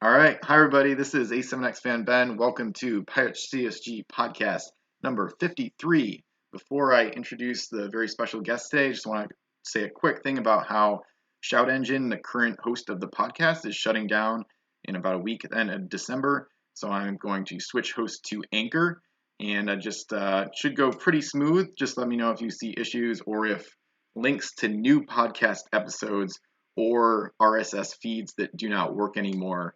All right. Hi, everybody. This is A7X Fan Ben. Welcome to Pirate CSG Podcast number 53. Before I introduce the very special guest today, I just want to say a quick thing about how ShoutEngine, the current host of the podcast, is shutting down in about a week at the end of December. So I'm going to switch host to Anchor, and I just should go pretty smooth. Just let me know if you see issues or if links to new podcast episodes or RSS feeds that do not work anymore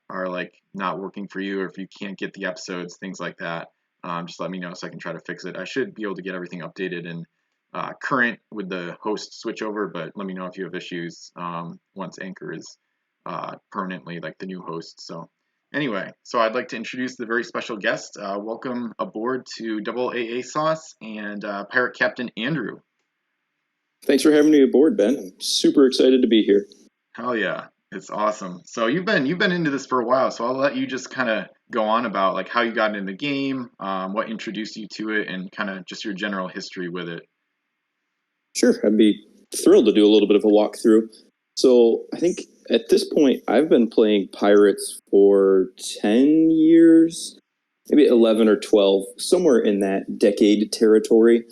are like not working for you, or if you can't get the episodes, things like that. Just let me know so I can try to fix it. I should be able to get everything updated and current with the host switchover, but let me know if you have issues once Anchor is permanently like the new host. So anyway, so I'd like to introduce the very special guest. Welcome aboard to doubleAAsauce and Pirate Captain Andrew. Thanks for having me aboard, Ben. I'm super excited to be here. Hell yeah. It's awesome. So you've been into this for a while, so I'll let you just kind of go on about like how you got into the game, what introduced you to it, and kind of just your general history with it. Sure, I'd be thrilled to do a little bit of a walkthrough. So I think at this point, I've been playing Pirates for 10 years, maybe 11 or 12, somewhere in that decade territory.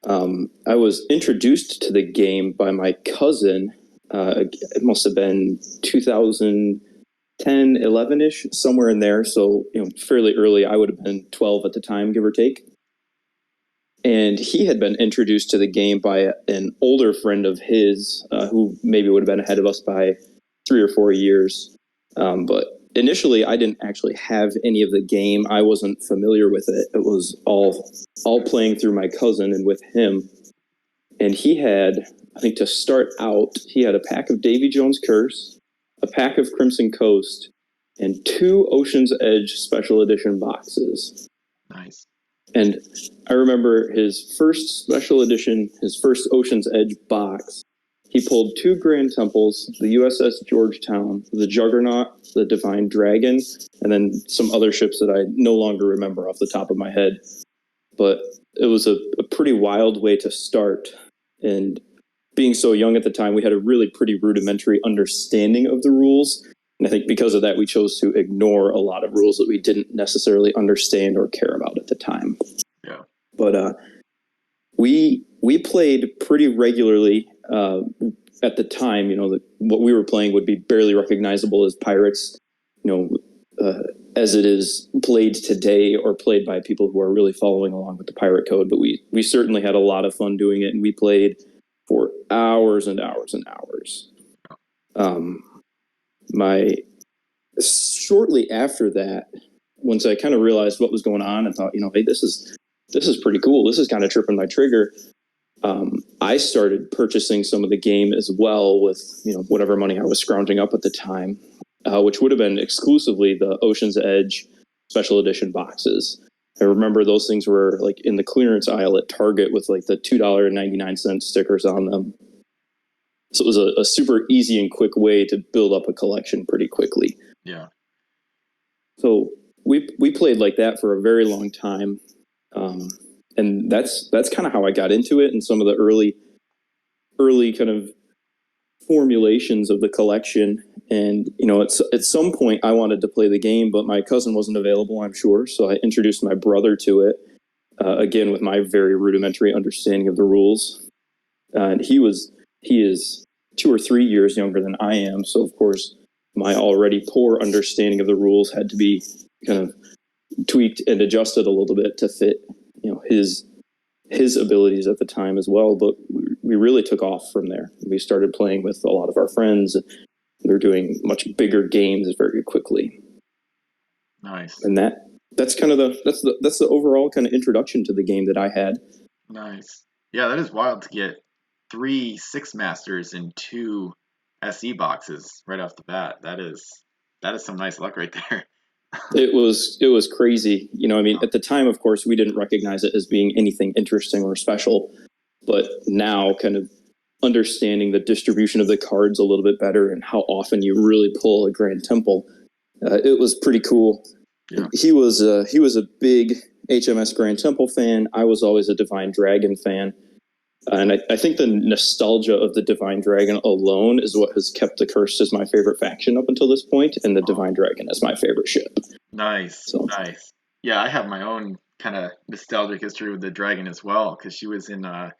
I was introduced to the game by my cousin. It must have been 2010, 11-ish, somewhere in there. So, fairly early. I would have been 12 at the time, give or take. And he had been introduced to the game by an older friend of his, who maybe would have been ahead of us by 3 or 4 years. But initially, I didn't actually have any of the game. I wasn't familiar with it. It was all playing through my cousin and with him. And he had, I think to start out, he had a pack of Davy Jones' Curse, a pack of Crimson Coast, and 2 Ocean's Edge Special Edition boxes. Nice. And I remember his first Special Edition, his first Ocean's Edge box, he pulled 2 Grand Temples, the USS Georgetown, the Juggernaut, the Divine Dragon, and then some other ships that I no longer remember off the top of my head. But it was a pretty wild way to start. And being so young at the time, we had a really pretty rudimentary understanding of the rules. And I think because of that, we chose to ignore a lot of rules that we didn't necessarily understand or care about at the time. Yeah. But we played pretty regularly at the time. What we were playing would be barely recognizable as Pirates, as it is played today or played by people who are really following along with the pirate code. But we certainly had a lot of fun doing it, and we played for hours and hours and hours. Shortly after that, once I kind of realized what was going on and thought, hey, this is pretty cool. This is kind of tripping my trigger. I started purchasing some of the game as well with, whatever money I was scrounging up at the time, which would have been exclusively the Ocean's Edge Special Edition boxes. I remember those things were like in the clearance aisle at Target with like the $2.99 stickers on them. So it was a super easy and quick way to build up a collection pretty quickly. Yeah. So we played like that for a very long time. And that's kind of how I got into it, and some of the early kind of formulations of the collection. And, at some point I wanted to play the game, but my cousin wasn't available, I'm sure. So I introduced my brother to it, again, with my very rudimentary understanding of the rules. And he is 2 or 3 years younger than I am. So of course my already poor understanding of the rules had to be kind of tweaked and adjusted a little bit to fit, his abilities at the time as well. But we really took off from there. We started playing with a lot of our friends. We were doing much bigger games very quickly. Nice. And that's kind of that's the overall kind of introduction to the game that I had. Nice. Yeah, that is wild to get 3 Six Masters and 2 SE boxes right off the bat. That is some nice luck right there. It was crazy. At the time, of course, we didn't recognize it as being anything interesting or special. But now, kind of understanding the distribution of the cards a little bit better and how often you really pull a Grand Temple, it was pretty cool. Yeah. He was a big HMS Grand Temple fan. I was always a Divine Dragon fan. And I think the nostalgia of the Divine Dragon alone is what has kept the Cursed as my favorite faction up until this point, and the Divine Dragon as my favorite ship. Nice. Yeah, I have my own kind of nostalgic history with the dragon as well, because she was in a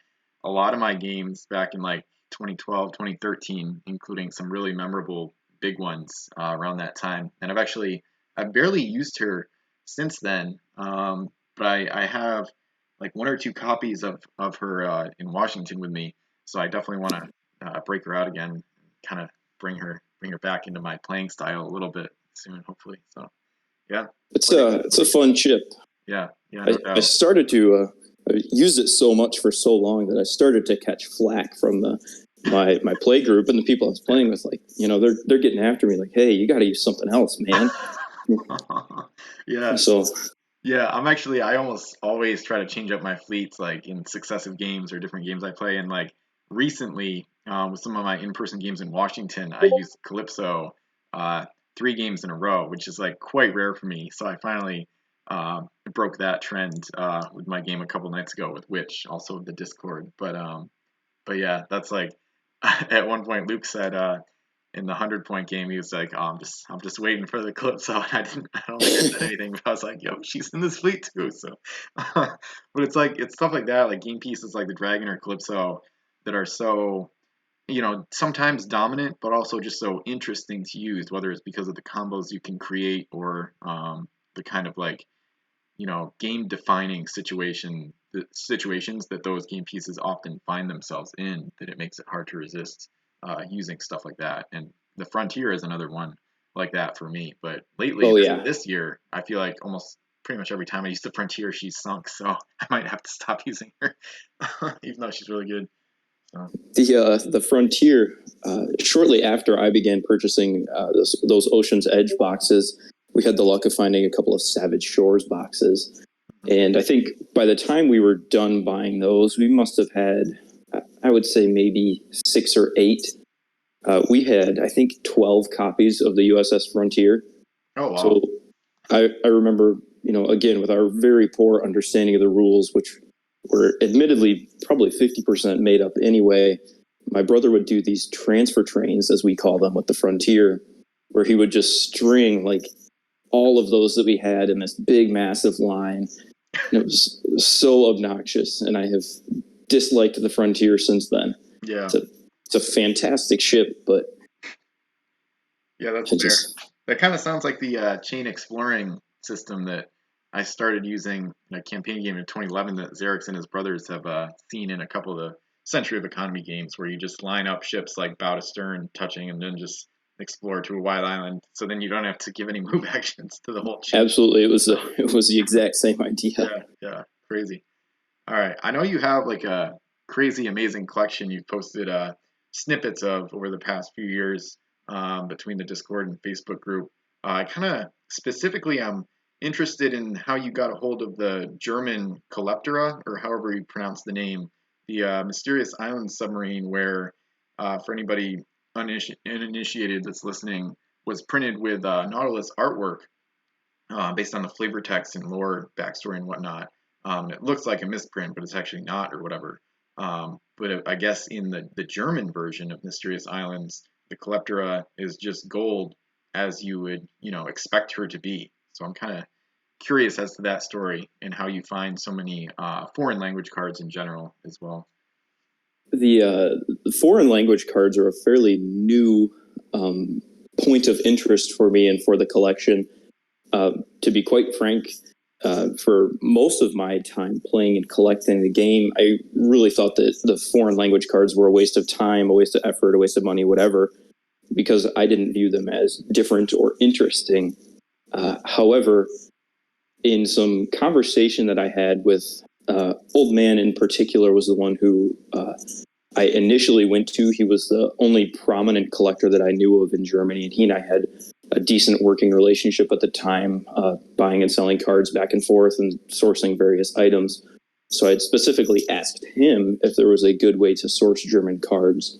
lot of my games back in like 2012, 2013, including some really memorable big ones around that time. And I've barely used her since then, but I have like one or two copies of her in Washington with me, so I definitely want to break her out again, kind of bring her back into my playing style a little bit soon, hopefully. So. Yeah, it's a fun chip. Yeah, no I started to I used it so much for so long that I started to catch flack from my play group and the people I was playing with. Like, they're getting after me. Like, hey, you got to use something else, man. Yeah. So. Yeah, I almost always try to change up my fleets like in successive games or different games I play. And like recently, with some of my in-person games in Washington, I used Calypso 3 games in a row, which is like quite rare for me. So I finally broke that trend with my game a couple nights ago with Witch, also with the Discord. But yeah, that's like at one point Luke said in the 100-point game, he was like, oh, I'm just waiting for the Calypso. And I don't think I said anything, but I was like, yo, she's in this fleet too. So, but it's stuff like that, like game pieces like the Dragon or Calypso that are so, sometimes dominant, but also just so interesting to use, whether it's because of the combos you can create or the kind of like, game defining situations that those game pieces often find themselves in, that it makes it hard to resist using stuff like that. And the Frontier is another one like that for me. But lately, this year, I feel like almost pretty much every time I use the Frontier, she's sunk. So I might have to stop using her, even though she's really good. So. The Frontier, shortly after I began purchasing those Ocean's Edge boxes, we had the luck of finding a couple of Savage Shores boxes. And I think by the time we were done buying those, we must have had, I would say maybe 6 or 8. We had, I think, 12 copies of the USS Frontier. Oh, wow. So I remember, again, with our very poor understanding of the rules, which were admittedly probably 50% made up anyway, my brother would do these transfer trains, as we call them, with the Frontier, where he would just string like all of those that we had in this big, massive line. And it was so obnoxious, and I have disliked the Frontier since then. Yeah. It's a fantastic ship, but... Yeah, that's fair. That kind of sounds like the chain exploring system that I started using in a campaign game in 2011 that Xerix and his brothers have seen in a couple of the Century of Economy games, where you just line up ships like bow to stern touching and then just explore to a wide island, so then you don't have to give any move actions to the whole chain. Absolutely, it was the exact same idea. Yeah, crazy. All right, I know you have like a crazy amazing collection you've posted snippets of over the past few years between the Discord and Facebook group. I kind of specifically I'm interested in how you got a hold of the German Coleptera, or however you pronounce the name, the mysterious island submarine where, for anybody uninitiated that's listening, was printed with Nautilus artwork based on the flavor text and lore backstory and whatnot. It looks like a misprint, but it's actually not, or whatever. But I guess in the German version of Mysterious Islands, the Coleptera is just gold, as you would expect her to be. So I'm kind of curious as to that story and how you find so many foreign language cards in general as well. The foreign language cards are a fairly new point of interest for me and for the collection. To be quite frank, for most of my time playing and collecting the game, I really thought that the foreign language cards were a waste of time, a waste of effort, a waste of money, whatever, because I didn't view them as different or interesting. However, in some conversation that I had with Old Man in particular was the one who I initially went to. He was the only prominent collector that I knew of in Germany, and he and I had a decent working relationship at the time, buying and selling cards back and forth and sourcing various items. So I had specifically asked him if there was a good way to source German cards.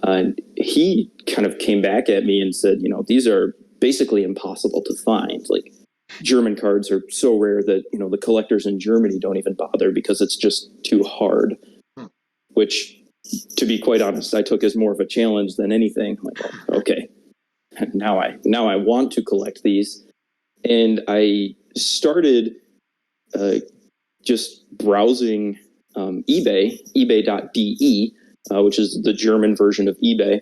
And he kind of came back at me and said, these are basically impossible to find. Like, German cards are so rare that, the collectors in Germany don't even bother because it's just too hard. which, to be quite honest, I took as more of a challenge than anything. I'm like, well, okay, now I want to collect these, and I started just browsing eBay.de, which is the German version of eBay,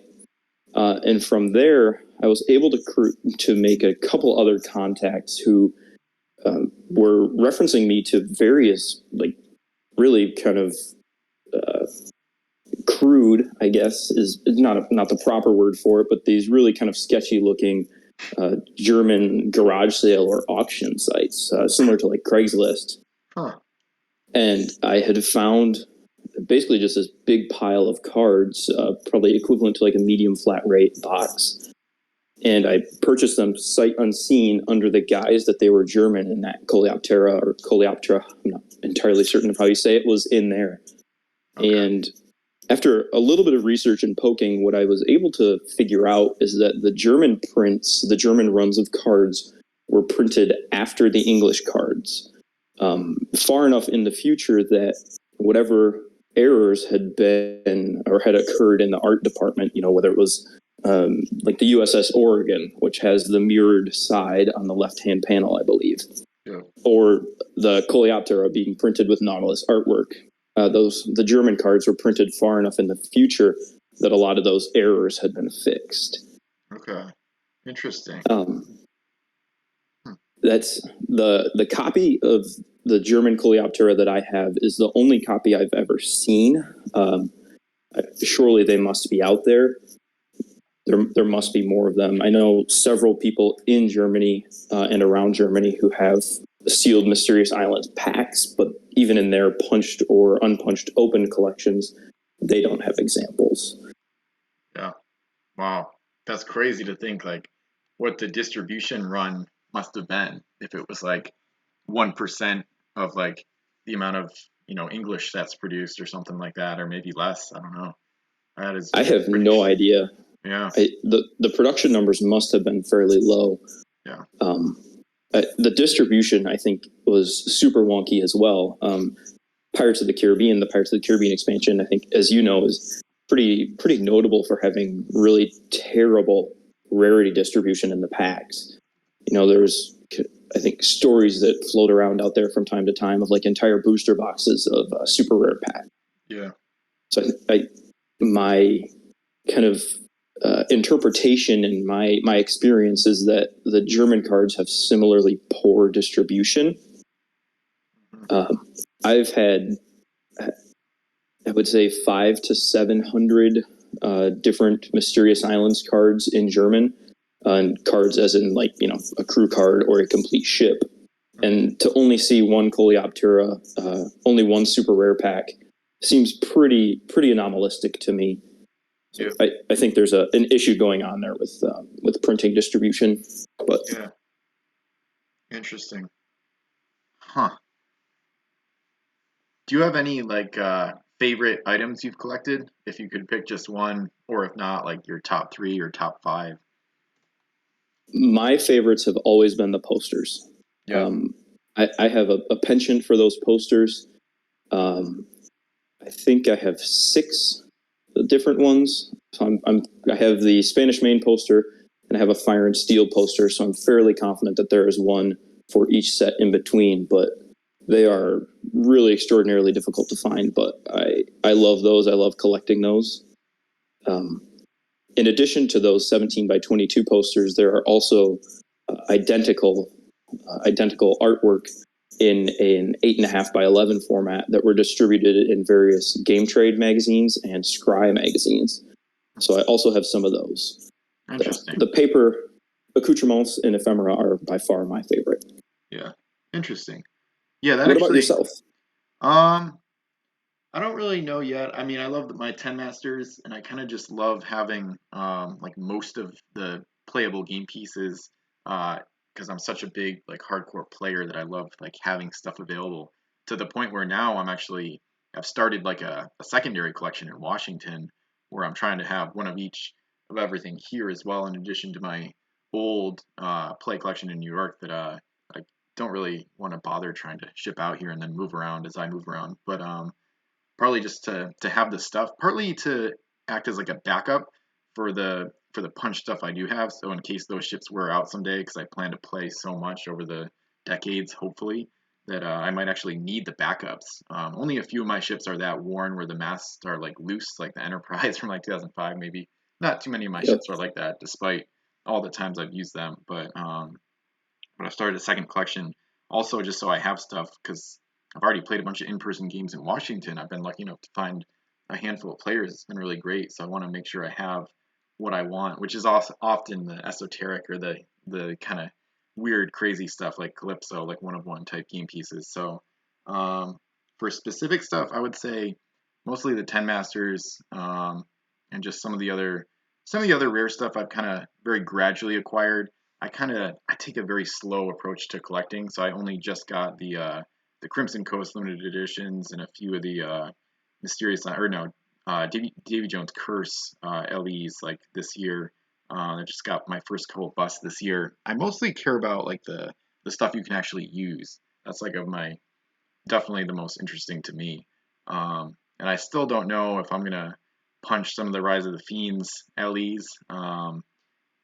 and from there I was able to make a couple other contacts who were referencing me to various, like, really kind of crude, I guess is not the proper word for it, but these really kind of sketchy looking German garage sale or auction sites, similar to like Craigslist. Huh. And I had found basically just this big pile of cards, probably equivalent to like a medium flat rate box. And I purchased them sight unseen under the guise that they were German, and that Coleoptera, I'm not entirely certain of how you say it, was in there. Okay. And after a little bit of research and poking, what I was able to figure out is that the German prints, the German runs of cards, were printed after the English cards, far enough in the future that whatever errors had been or had occurred in the art department, whether it was like the USS Oregon, which has the mirrored side on the left-hand panel, I believe, yeah, or the Coleoptera being printed with Nautilus artwork. The German cards were printed far enough in the future that a lot of those errors had been fixed. Okay, interesting. That's the copy of the German Coleoptera that I have is the only copy I've ever seen. Surely they must be out there. There must be more of them. I know several people in Germany and around Germany who have sealed Mysterious Islands packs, but even in their punched or unpunched open collections, they don't have examples. Yeah. Wow. That's crazy to think, like, what the distribution run must have been if it was like 1% of like the amount of, English sets produced or something like that, or maybe less. I don't know. I have no idea. Yeah. The production numbers must have been fairly low. Yeah. The distribution, I think, was super wonky as well. The Pirates of the Caribbean expansion, I think, as you know, is pretty notable for having really terrible rarity distribution in the packs. There's, I think, stories that float around out there from time to time of like entire booster boxes of super rare pack. Yeah. So my kind of interpretation and my experience is that the German cards have similarly poor distribution. I've had, I would say, 500 to 700 different Mysterious Islands cards in German, and cards as in like, a crew card or a complete ship. And to only see one Coleoptera, only one super rare pack, seems pretty anomalistic to me. So yeah. I think there's an issue going on there with printing distribution. But yeah, interesting. Huh. Do you have any like favorite items you've collected? If you could pick just one, or if not, like your top 3 or top 5. My favorites have always been the posters. Yeah. I have a penchant for those posters. I think I have 6 different ones. So I have the Spanish Main poster, and I have a Fire and Steel poster. So I'm fairly confident that there is one for each set in between. But they are really extraordinarily difficult to find. But I love those. I love collecting those. In addition to those 17 by 22 posters, there are also identical artwork in an 8.5 by 11 format that were distributed in various Game Trade magazines and Scry magazines. So I also have some of those. Interesting. The paper accoutrements and ephemera are by far my favorite. Yeah. Interesting. Yeah. What about yourself? I don't really know yet. I mean, I love my 10 Masters, and I kind of just love having like most of the playable game pieces because I'm such a big like hardcore player that I love like having stuff available to the point where now I've started like a secondary collection in Washington where I'm trying to have one of each of everything here as well, in addition to my old play collection in New York that I don't really want to bother trying to ship out here and then move around as I move around. But partly just to have the stuff, partly to act as like a backup for the punch stuff I do have. So in case those ships wear out someday, because I plan to play so much over the decades, hopefully, that I might actually need the backups. Only a few of my ships are that worn where the masts are like loose, like the Enterprise from like 2005, maybe. Not too many of my ships are like that, despite all the times I've used them. But I started a second collection also just so I have stuff because I've already played a bunch of in-person games in Washington. I've been lucky enough to find a handful of players. It's been really great. So I want to make sure I have what I want, which is often the esoteric or the kind of weird, crazy stuff like Calypso, like one-of-one type game pieces. So for specific stuff, I would say mostly the 10 Masters and just some of the other rare stuff I've kind of very gradually acquired. I take a very slow approach to collecting, so I only just got the Crimson Coast limited editions and a few of the Mysterious or no Davy Jones Curse LEs like this year. I just got my first couple busts this year. I mostly care about like the stuff you can actually use. That's like of my definitely the most interesting to me. And I still don't know if I'm gonna punch some of the Rise of the Fiends LEs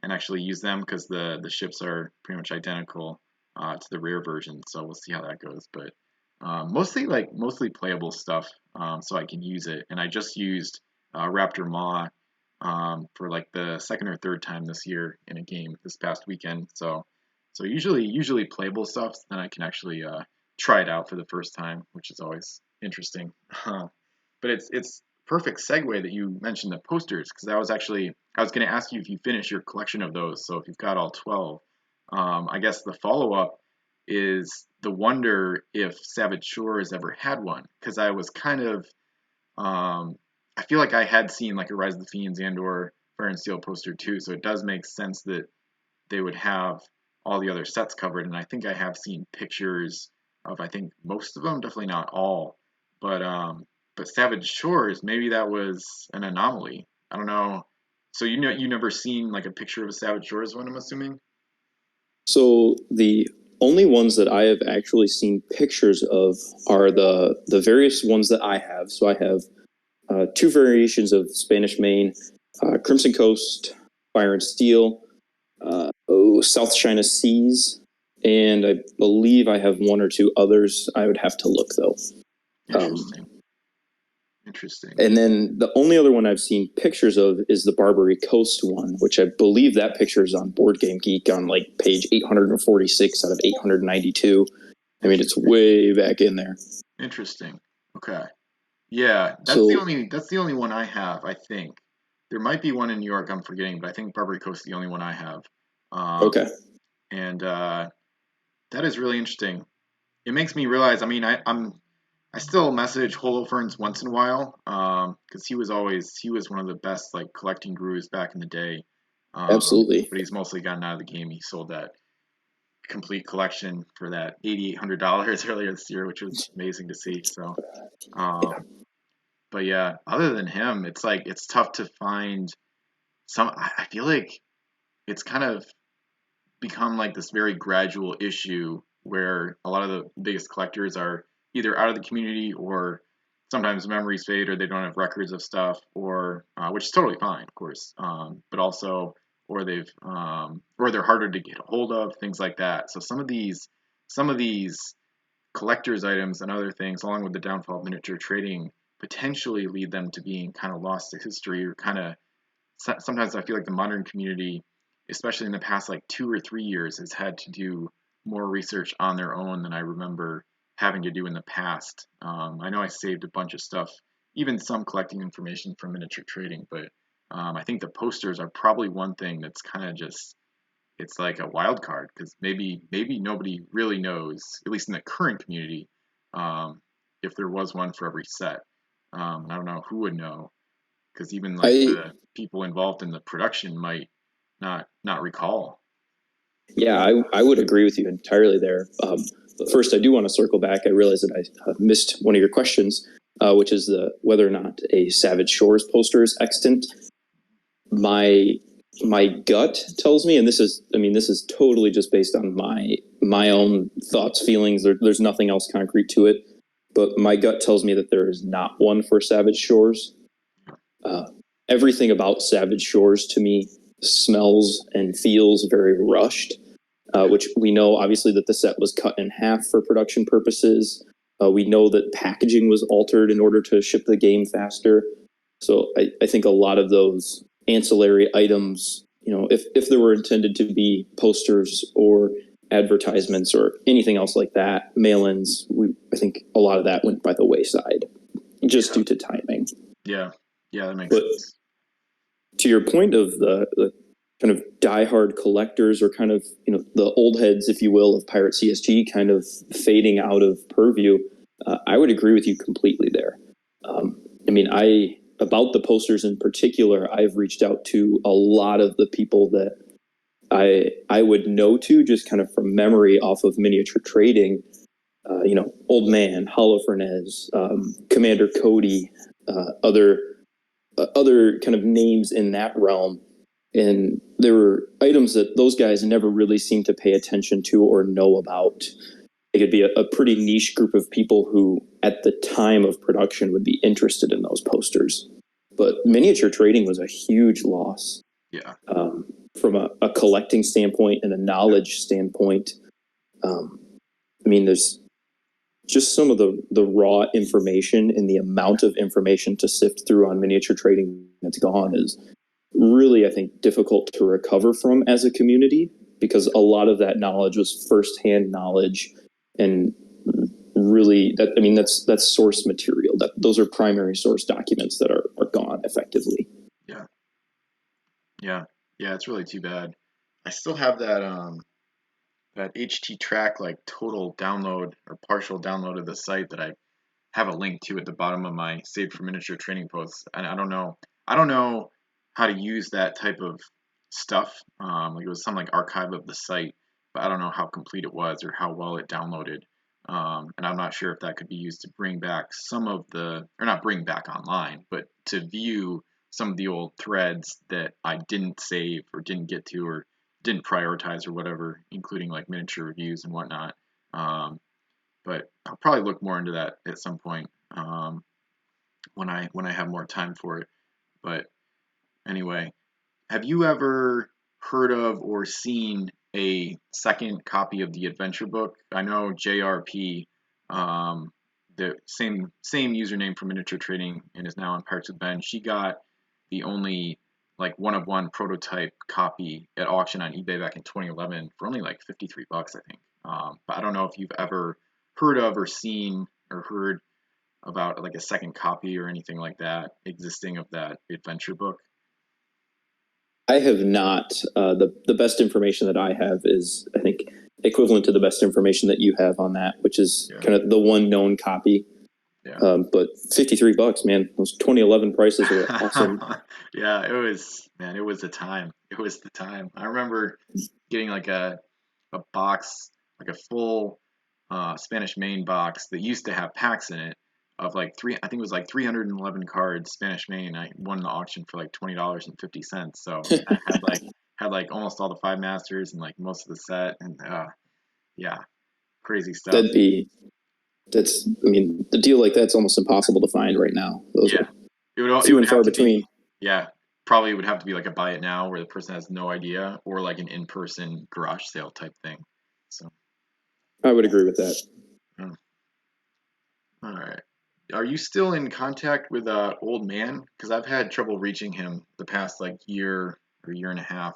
and actually use them because the ships are pretty much identical to the rare version. So we'll see how that goes. But mostly playable stuff, so I can use it. And I just used Raptor Maw for like the second or third time this year in a game this past weekend. So usually playable stuff, then I can actually try it out for the first time, which is always interesting. But it's perfect segue that you mentioned the posters because I was going to ask you if you finished your collection of those. So if you've got all 12, I guess the follow up is the wonder if Savage Shores ever had one because I was kind of I feel like I had seen like a Rise of the Fiends and or Fire and Steel poster too, so it does make sense that they would have all the other sets covered. And I think I have seen pictures of I think most of them, definitely not all, but Savage Shores maybe that was an anomaly. I don't know. So you never seen like a picture of a Savage Shores one, I'm assuming? So the only ones that I have actually seen pictures of are the various ones that I have. So I have two variations of Spanish Main, Crimson Coast, Fire and Steel, South China Seas, and I believe I have one or two others. I would have to look though. Interesting. And then the only other one I've seen pictures of is the Barbary Coast one, which I believe that picture is on Board Game Geek on like page 846 out of 892. I mean, it's way back in there. Interesting. Okay. Yeah, that's the only one I have, I think. There might be one in New York I'm forgetting, but I think Barbary Coast is the only one I have. Okay. And that is really interesting. It makes me realize, I mean, I still message Holofernes once in a while, because he was one of the best like collecting gurus back in the day. Absolutely. But he's mostly gotten out of the game. He sold that complete collection for that $8,800 earlier this year, which was amazing to see. So, but yeah, other than him, it's like it's tough to find some. I feel like it's kind of become like this very gradual issue where a lot of the biggest collectors are either out of the community or sometimes memories fade or they don't have records of stuff or which is totally fine, of course, but also or they're harder to get a hold of, things like that. So some of these collectors items and other things along with the downfall of miniature trading potentially lead them to being kind of lost to history or kind of sometimes I feel like the modern community, especially in the past like 2 or 3 years, has had to do more research on their own than I remember having to do in the past. I know I saved a bunch of stuff, even some collecting information from miniature trading, but I think the posters are probably one thing that's kind of just it's like a wild card because maybe nobody really knows, at least in the current community, if there was one for every set. I don't know who would know because even like the people involved in the production might not recall. Yeah, I would agree with you entirely there. But first, I do want to circle back. I realize that I missed one of your questions, which is whether or not a Savage Shores poster is extant. My gut tells me, and this is totally just based on my own thoughts, feelings. There's nothing else concrete to it. but my gut tells me that there is not one for Savage Shores. Everything about Savage Shores to me smells and feels very rushed, which we know obviously that the set was cut in half for production purposes. We know that packaging was altered in order to ship the game faster. So I think a lot of those ancillary items, if there were intended to be posters or advertisements or anything else like that, mail-ins, I think a lot of that went by the wayside just due to timing. Yeah, that makes sense. To your point of the kind of diehard collectors, or kind of, the old heads, if you will, of Pirate CSG kind of fading out of purview, I would agree with you completely there. About the posters in particular, I've reached out to a lot of the people that I would know to just kind of from memory off of miniature trading, Old Man, Holofernes, Commander Cody, other kind of names in that realm. And there were items that those guys never really seemed to pay attention to or know about. It could be a pretty niche group of people who at the time of production would be interested in those posters. But miniature trading was a huge loss. Yeah. From a collecting standpoint and a knowledge standpoint. There's just some of the raw information and the amount of information to sift through on miniature trading that's gone is really, I think, difficult to recover from as a community, because a lot of that knowledge was firsthand knowledge, and really that's source material. Those are primary source documents that are gone effectively. Yeah, it's really too bad. I still have that HT track total download or partial download of the site that I have a link to at the bottom of my saved for miniature training posts. And I don't know how to use that type of stuff. It was some archive of the site, but I don't know how complete it was or how well it downloaded. And I'm not sure if that could be used to bring back or not bring back online, but to view some of the old threads that I didn't save or didn't get to or didn't prioritize or whatever, including miniature reviews and whatnot. But I'll probably look more into that at some point when I have more time for it. But anyway, have you ever heard of or seen a second copy of the adventure book? I know JRP, the same username for miniature trading and is now on Pirates with Ben. She got the only one of one prototype copy at auction on eBay back in 2011 for only $53, I think. But I don't know if you've ever heard of or seen or heard about a second copy or anything like that existing of that adventure book. I have not. The best information that I have is, I think, equivalent to the best information that you have on that, which is kind of the one known copy. Yeah. But $53, man, those 2011 prices were awesome. Yeah, it was the time. It was the time. I remember getting a box, a full Spanish Main box that used to have packs in it of I think it was 311 cards Spanish Main. I won the auction for $20.50. So I had almost all the 5 masters and most of the set, and yeah, crazy stuff. The deal like that's almost impossible to find right now. Those are few and far between. Yeah, probably would have to be a buy it now where the person has no idea, or an in-person garage sale type thing. So I would agree with that. All right. Are you still in contact with Old Man? Because I've had trouble reaching him the past year or year and a half.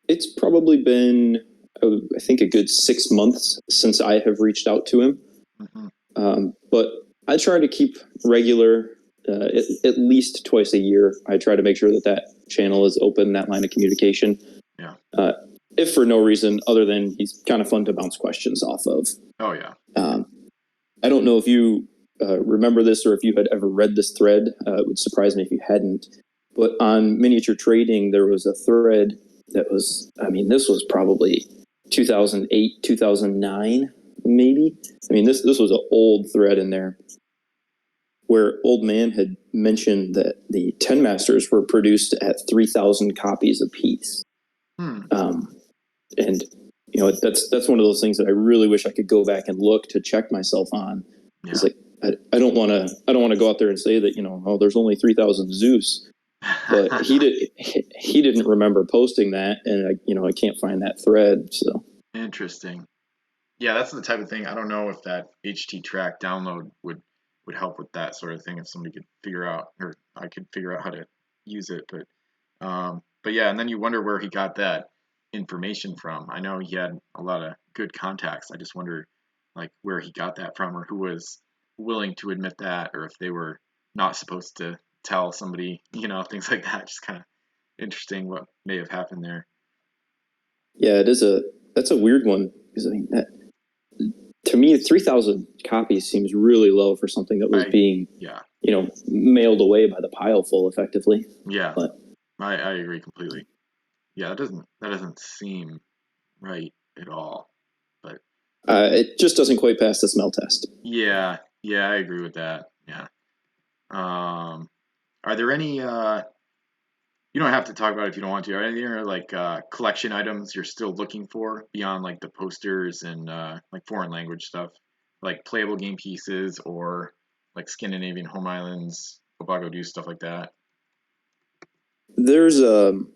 It's probably been, I think, a good 6 months since I have reached out to him. Mm-hmm. But I try to keep regular, at least twice a year. I try to make sure that channel is open, that line of communication. Yeah. If for no reason other than he's kind of fun to bounce questions off of. Oh, yeah. I don't know if you remember this or if you had ever read this thread. It would surprise me if you hadn't. But on miniature trading, there was a thread that was, this was probably 2008, 2009, maybe. This was an old thread in there where Old Man had mentioned that the 10 Masters were produced at 3,000 copies apiece. And, that's one of those things that I really wish I could go back and look to check myself on. Yeah. It's like I don't want to go out there and say that there's only 3,000 Zeus, but he didn't remember posting that, and I can't find that thread. So Interesting. Yeah, that's the type of thing. I don't know if that HT track download would help with that sort of thing if somebody could figure out, or I could figure out how to use it. But yeah, and then you wonder where he got that information from. I know he had a lot of good contacts. I just wonder like where he got that from, or who was willing to admit that, or if they were not supposed to tell somebody, things like that. Just kind of interesting what may have happened there. Yeah, that's a weird one, because that, to me, 3,000 copies seems really low for something that was being mailed away by the pile full effectively. Yeah, but I agree completely. Yeah, that doesn't seem right at all. But it just doesn't quite pass the smell test. Yeah, I agree with that. Yeah. Are there any? You don't have to talk about it if you don't want to. Are there any like collection items you're still looking for beyond like the posters and like foreign language stuff, like playable game pieces or like Scandinavian home islands, Tobago Dew, stuff like that? There's an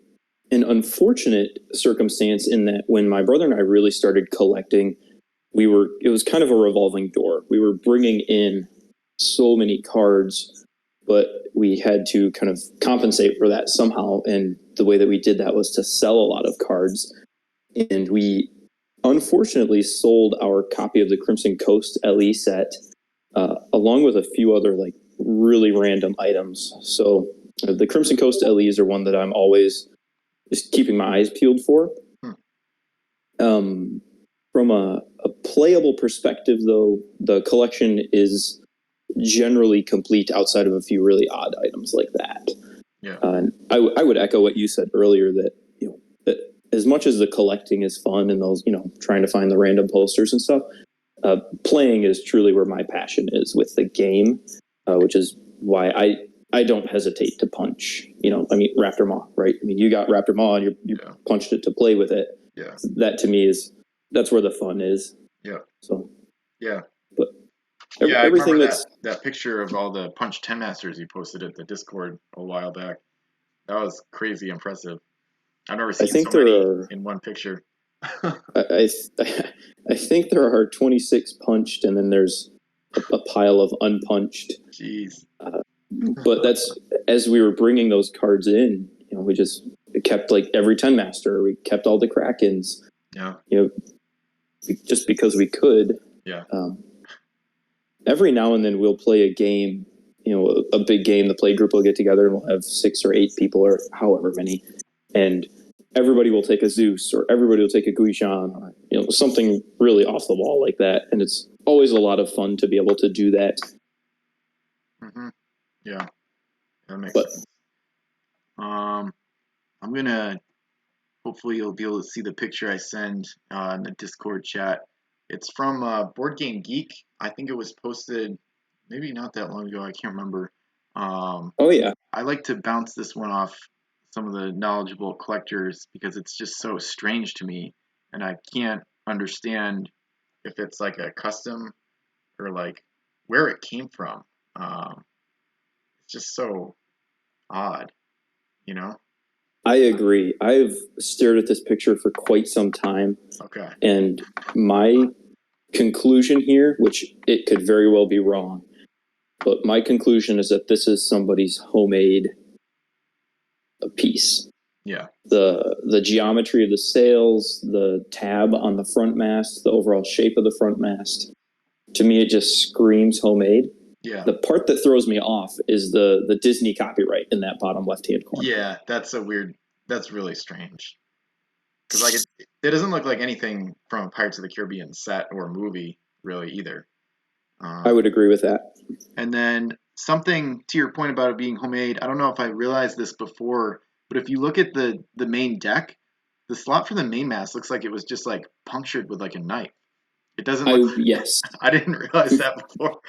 unfortunate circumstance in that when my brother and I really started collecting, it was kind of a revolving door. We were bringing in so many cards, but we had to kind of compensate for that somehow. And the way that we did that was to sell a lot of cards. And we unfortunately sold our copy of the Crimson Coast LE set, along with a few other like really random items. So the Crimson Coast LEs are one that I'm always just keeping my eyes peeled for. From a playable perspective, though, the collection is generally complete outside of a few really odd items like that. Yeah. And I would echo what you said earlier, that that as much as the collecting is fun and those trying to find the random posters and stuff, playing is truly where my passion is with the game, which is why I don't hesitate to punch. Raptor Maw, right? You got Raptor Maw and you punched it to play with it. Yeah. That to me that's where the fun is. Yeah. So. Yeah. But everything that picture of all the Punch 10 Masters you posted at the Discord a while back. That was crazy impressive. I've never seen so many in one picture. I think there are 26 punched, and then there's a pile of unpunched. Jeez. But that's, as we were bringing those cards in, we just kept like every 10 Master. We kept all the Krakens. Yeah. Just because we could. Yeah. Every now and then we'll play a game, a big game. The play group will get together and we'll have 6 or 8 people or however many, and everybody will take a Zeus or everybody will take a Guishan or something really off the wall like that. And it's always a lot of fun to be able to do that. Mm-hmm. Yeah, that makes sense. I'm gonna. Hopefully, you'll be able to see the picture I send in the Discord chat. It's from Board Game Geek. I think it was posted maybe not that long ago. I can't remember. Oh yeah. I like to bounce this one off some of the knowledgeable collectors because it's just so strange to me, and I can't understand if it's like a custom or like where it came from. It's just so odd, I agree. I've stared at this picture for quite some time. Okay. And my conclusion here, which it could very well be wrong, but my conclusion is that this is somebody's homemade piece. Yeah. The geometry of the sails, the tab on the front mast, the overall shape of the front mast, to me it just screams homemade. Yeah. The part that throws me off is the Disney copyright in that bottom left-hand corner. Yeah, that's really strange. Because like it doesn't look like anything from a Pirates of the Caribbean set or movie really either. I would agree with that. And then something to your point about it being homemade, I don't know if I realized this before, but if you look at the main deck, the slot for the main mast looks like it was just like punctured with like a knife. It doesn't look yes. I didn't realize that before.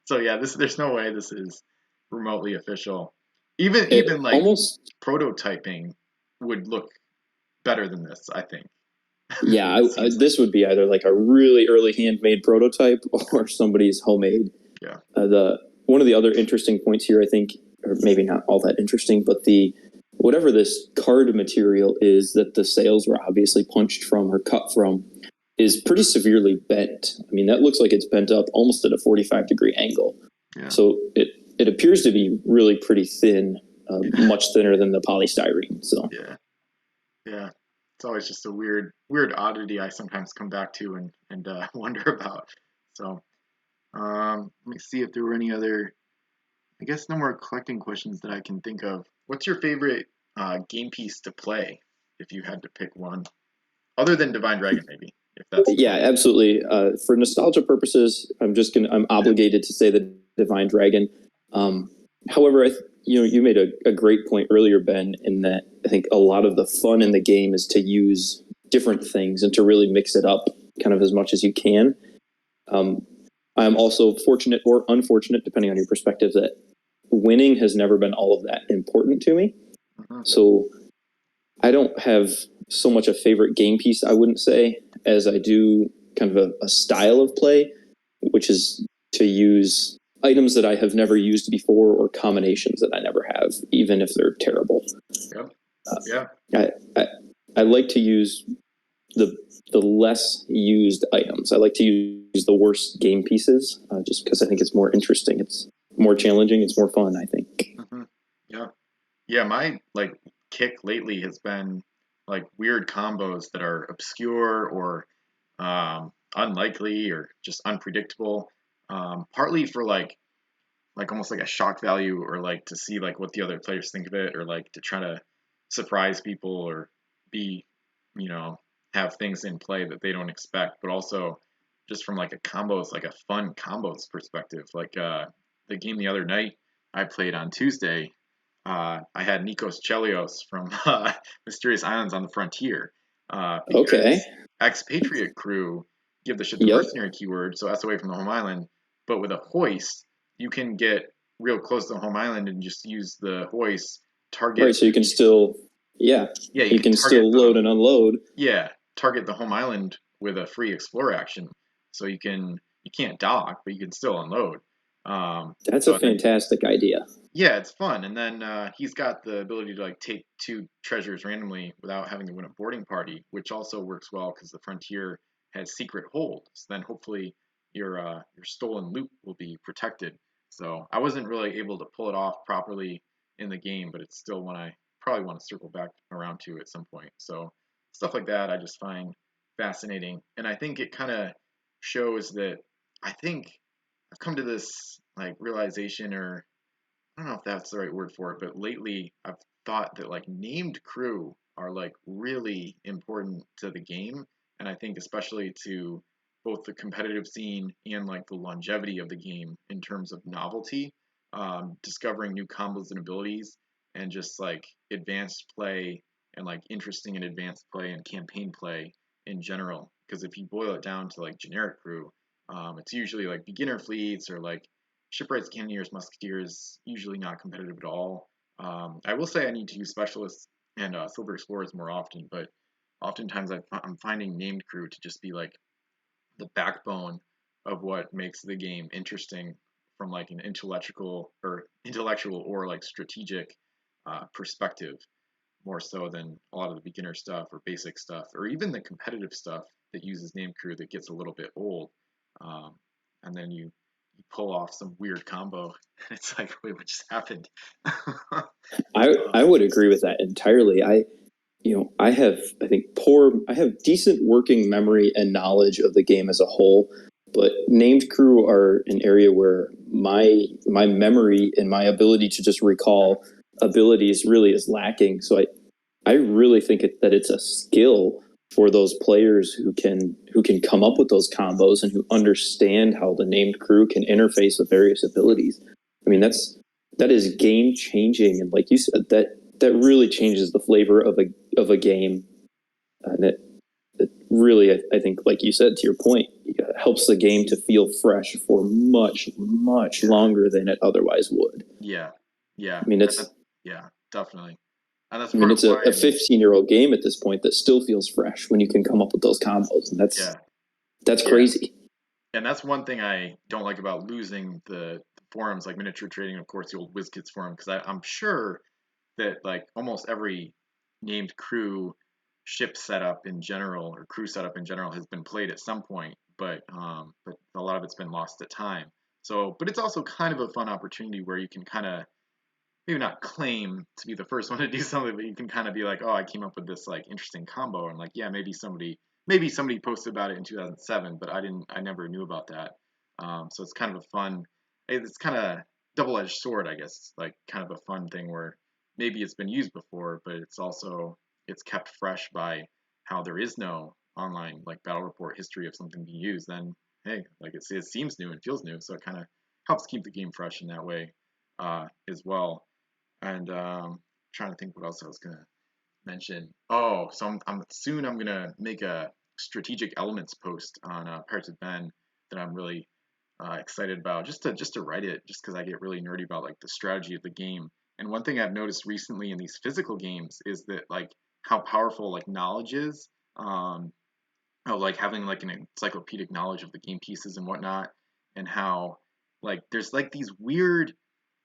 So yeah, there's no way this is remotely official. Even like almost prototyping would look better than this, I think. Yeah, this would be either like a really early handmade prototype or somebody's homemade. Yeah. One of the other interesting points here, I think, or maybe not all that interesting, but whatever this card material is that the sails were obviously punched from or cut from is pretty severely bent. I mean, that looks like it's bent up almost at a 45-degree angle. Yeah. So it appears to be really pretty thin, much thinner than the polystyrene. So yeah. It's always just a weird oddity I sometimes come back to and wonder about. So let me see if there were any other. I guess no more collecting questions that I can think of. What's your favorite game piece to play if you had to pick one, other than Divine Dragon, maybe? If that's absolutely. For nostalgia purposes, I'm obligated to say the Divine Dragon. However, you made a great point earlier, Ben, in that I think a lot of the fun in the game is to use different things and to really mix it up kind of as much as you can. I'm also fortunate or unfortunate, depending on your perspective, that winning has never been all of that important to me. So I don't have so much a favorite game piece, I wouldn't say, as I do kind of a style of play, which is to use items that I have never used before or combinations that I never have, even if they're terrible. I like to use the less used items. I like to use the worst game pieces, just because I think it's more interesting. It's more challenging. It's more fun, I think. Yeah. My kick lately has been like weird combos that are obscure or unlikely or just unpredictable. Partly for like almost like a shock value, or like to see like what the other players think of it, or like to try to surprise people or be, have things in play that they don't expect, but also just from like a fun combos perspective. Like the game the other night I played on Tuesday, I had Nikos Chelios from Mysterious Islands on the Frontier. Because Expatriate crew give the ship the mercenary keyword, so that's away from the home island. But with a hoist, you can get real close to the home island and just use the hoist target. Right, so you can still, you can still load and unload. Yeah, target the home island with a free explore action. So you can't dock, but you can still unload. That's a fantastic idea. Yeah, it's fun. And then he's got the ability to like take 2 treasures randomly without having to win a boarding party, which also works well because the Frontier has secret hold. So then hopefully your stolen loot will be protected. So I wasn't really able to pull it off properly in the game, but it's still one I probably want to circle back around to at some point. So stuff like that I just find fascinating. And I think it kind of shows that I think I've come to this like realization, or I don't know if that's the right word for it, but lately I've thought that like named crew are like really important to the game. And I think especially to both the competitive scene and like the longevity of the game in terms of novelty, discovering new combos and abilities, and just like advanced play and like interesting and advanced play and campaign play in general. Because if you boil it down to like generic crew, it's usually like beginner fleets or like shipwrights, cannoneers, musketeers, usually not competitive at all. I will say I need to use specialists and silver explorers more often, but oftentimes I'm finding named crew to just be like the backbone of what makes the game interesting from like an intellectual or like strategic perspective, more so than a lot of the beginner stuff or basic stuff, or even the competitive stuff that uses named crew that gets a little bit old. And then you pull off some weird combo and it's like, wait, what just happened? I would agree with that entirely. I have decent working memory and knowledge of the game as a whole, but named crew are an area where my memory and my ability to just recall abilities really is lacking. So I really think that it's a skill for those players who can come up with those combos and who understand how the named crew can interface with various abilities. I mean, that is game changing, and like you said, that really changes the flavor of a game, and it really, I think, like you said, to your point, helps the game to feel fresh for much longer than it otherwise would. Yeah. I mean, yeah, definitely. And that's I mean, part of it's a why 15-year-old game at this point that still feels fresh when you can come up with those combos, and that's crazy. And that's one thing I don't like about losing the forums like Miniature Trading, of course, the old WizKids forum, because I'm sure that like almost every named crew ship setup in general or crew setup in general has been played at some point, but a lot of it's been lost to time. So, but it's also kind of a fun opportunity where you can kind of maybe not claim to be the first one to do something, but you can kind of be like, oh, I came up with this like interesting combo, and like, yeah, maybe somebody posted about it in 2007, but I never knew about that. So it's kind of a fun, it's kind of double-edged sword, I guess. Like kind of a fun thing where maybe it's been used before, but it's kept fresh by how there is no online like battle report history of something being used. Then hey, like it seems new and feels new, so it kind of helps keep the game fresh in that way as well. And trying to think what else I was gonna mention. Oh, so I'm gonna make a strategic elements post on Pirates of Ben that I'm really excited about. Just to write it, just because I get really nerdy about like the strategy of the game. And one thing I've noticed recently in these physical games is that like how powerful like knowledge is. Of like having like an encyclopedic knowledge of the game pieces and whatnot, and how like there's like these weird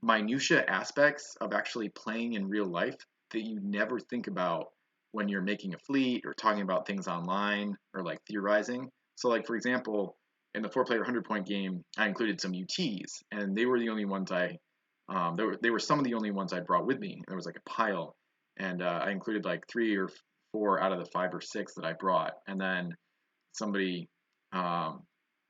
minutia aspects of actually playing in real life that you never think about when you're making a fleet or talking about things online or like theorizing. So like for example, in the 4-player 100-point game, I included some UTs, and they were the only ones they were some of the only ones I brought with me. There was like a pile, and I included like 3 or 4 out of the 5 or 6 that I brought, and then somebody um,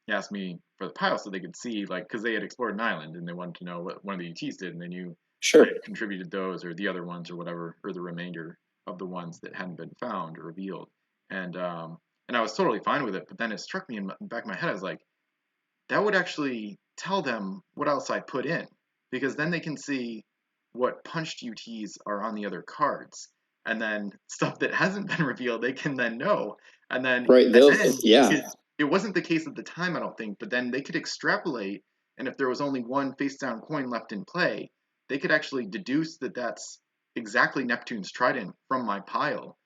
asked me for the pile so they could see, like, because they had explored an island and they wanted to know what one of the UTs did, and they knew I Sure. had contributed those or the other ones or whatever, or the remainder of the ones that hadn't been found or revealed. And I was totally fine with it, but then it struck me in the back of my head. I was like, that would actually tell them what else I put in, because then they can see what punched UTs are on the other cards, and then stuff that hasn't been revealed they can then know, and then Right. and then Yeah. it wasn't the case at the time, I don't think, but then they could extrapolate, and if there was only one face down coin left in play, they could actually deduce that that's exactly Neptune's trident from my pile,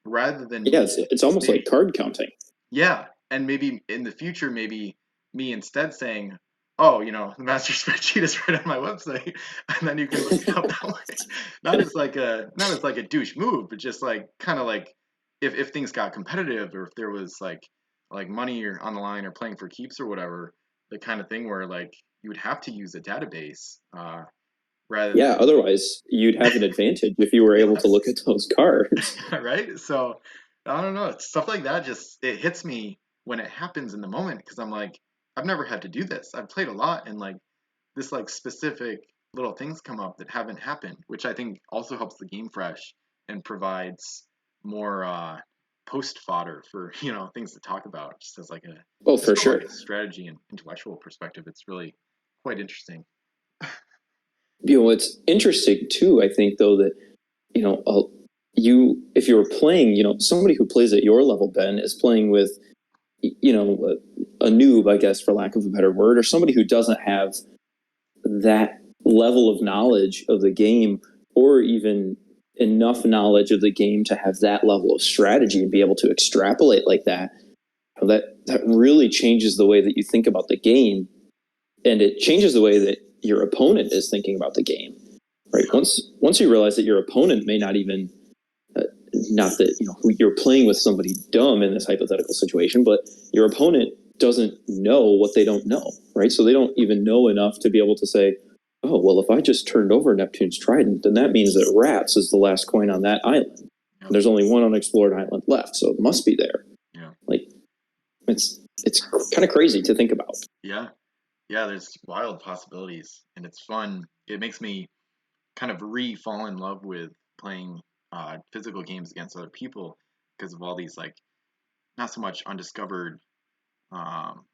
rather than Yeah. me It's almost maybe like card counting. yeah, and maybe in the future, maybe me instead saying, "Oh, the master spreadsheet is right on my website," and then you can look it up that way. Not as like a douche move, but just like kind of like if things got competitive, or if there was like money or on the line or playing for keeps or whatever, the kind of thing where like you would have to use a database rather Yeah. than Otherwise, you'd have an advantage if you were able to look at those cards. right? So I don't know. Stuff like that just it hits me when it happens in the moment, because I'm like, I've never had to do this. I've played a lot, and like this like specific little things come up that haven't happened, which I think also helps the game fresh and provides more post fodder for things to talk about, just as like a Oh, just for from sure. like a strategy and intellectual perspective. It's really quite interesting. It's interesting too. I think though that you know if you were playing, somebody who plays at your level, Ben, is playing with a noob, I guess, for lack of a better word, or somebody who doesn't have that level of knowledge of the game, or even enough knowledge of the game to have that level of strategy and be able to extrapolate like that. That really changes the way that you think about the game, and it changes the way that your opponent is thinking about the game. Right? Once you realize that your opponent may not even not that you're playing with somebody dumb in this hypothetical situation, but your opponent doesn't know what they don't know, right? So they don't even know enough to be able to say, oh, well, if I just turned over Neptune's trident, then that means that Rats is the last coin on that island. Yep. There's only one unexplored island left, so it must be there. Yeah. Like it's kind of crazy to think about. Yeah. Yeah, there's wild possibilities, and it's fun. It makes me kind of fall in love with playing physical games against other people, because of all these like not so much undiscovered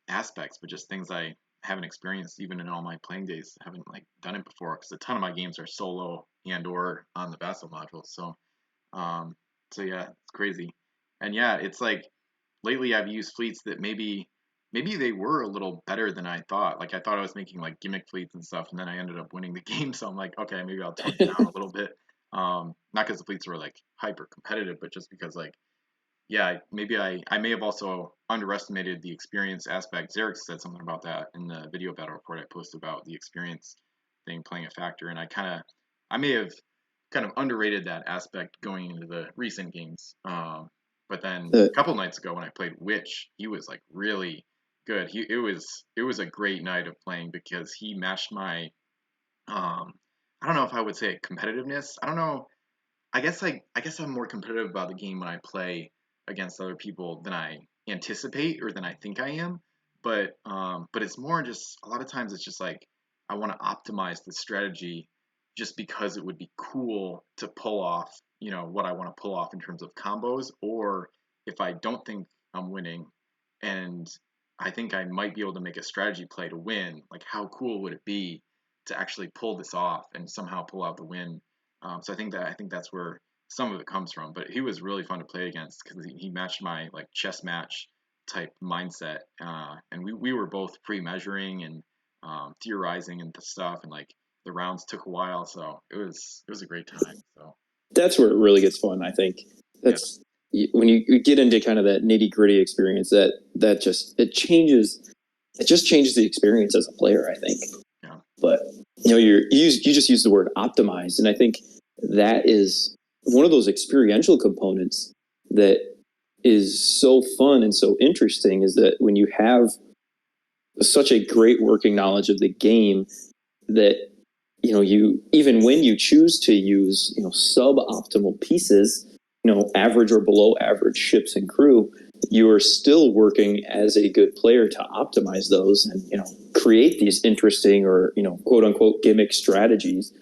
aspects, but just things I haven't experienced even in all my playing days. I haven't like done it before, because a ton of my games are solo and or on the Vassal module. Um, so yeah, it's crazy. And yeah, it's like lately I've used fleets that maybe they were a little better than I thought. Like I thought I was making like gimmick fleets and stuff, and then I ended up winning the game. So I'm like, okay, maybe I'll tone it down a little bit. Not because the fleets were like hyper competitive, but just because like, yeah, maybe I may have also underestimated the experience aspect. Zarek said something about that in the video battle report I posted about the experience thing playing a factor, and I may have kind of underrated that aspect going into the recent games. But then a couple nights ago when I played Witch, he was like really good. It was a great night of playing because he matched my I don't know if I would say competitiveness. I don't know. I guess I'm more competitive about the game when I play against other people than I anticipate or than I think I am. But it's more just a lot of times it's just like I want to optimize the strategy just because it would be cool to pull off, what I want to pull off in terms of combos, or if I don't think I'm winning and I think I might be able to make a strategy play to win, like how cool would it be to actually pull this off and somehow pull out the win. So I think that's where some of it comes from. But he was really fun to play against because he matched my like chess match type mindset, and we were both pre-measuring and theorizing and stuff, and like the rounds took a while, so it was a great time. So that's where it really gets fun. I think that's when you get into kind of that nitty gritty experience that just changes the experience as a player, I think. Yeah. But you just use the word optimize, and I think that is one of those experiential components that is so fun and so interesting, is that when you have such a great working knowledge of the game, that you, even when you choose to use suboptimal pieces, average or below average ships and crew, you are still working as a good player to optimize those and create these interesting or quote unquote gimmick strategies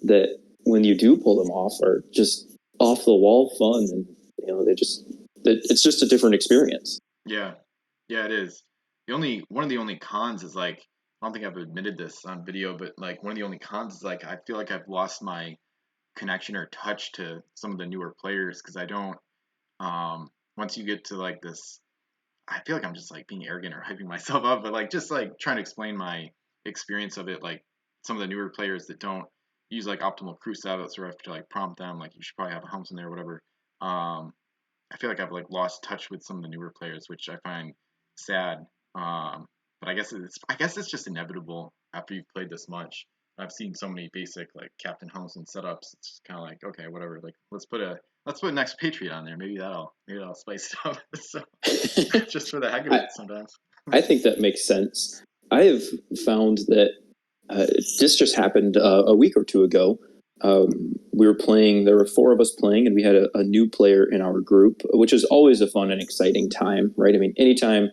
that when you do pull them off are just off the wall fun, and it's just a different experience. Yeah, it is. One of the only cons is like I don't think I've admitted this on video, but like one of the only cons is like I feel like I've lost my connection or touch to some of the newer players because I don't once you get to like this, I feel like I'm just like being arrogant or hyping myself up, but like just like trying to explain my experience of it, like some of the newer players that don't use like optimal crew setups, or have to like prompt them like you should probably have humps in there or whatever. I feel like I've like lost touch with some of the newer players, which I find sad. But I guess it's just inevitable after you've played this much. I've seen so many basic like Captain Helms and setups. It's kind of like, okay, whatever. Like let's put next Patriot on there. Maybe that'll spice it up. So just for the heck of it, sometimes. I think that makes sense. I have found that this just happened a week or two ago. We were playing. There were 4 of us playing, and we had a new player in our group, which is always a fun and exciting time, right? I mean, anytime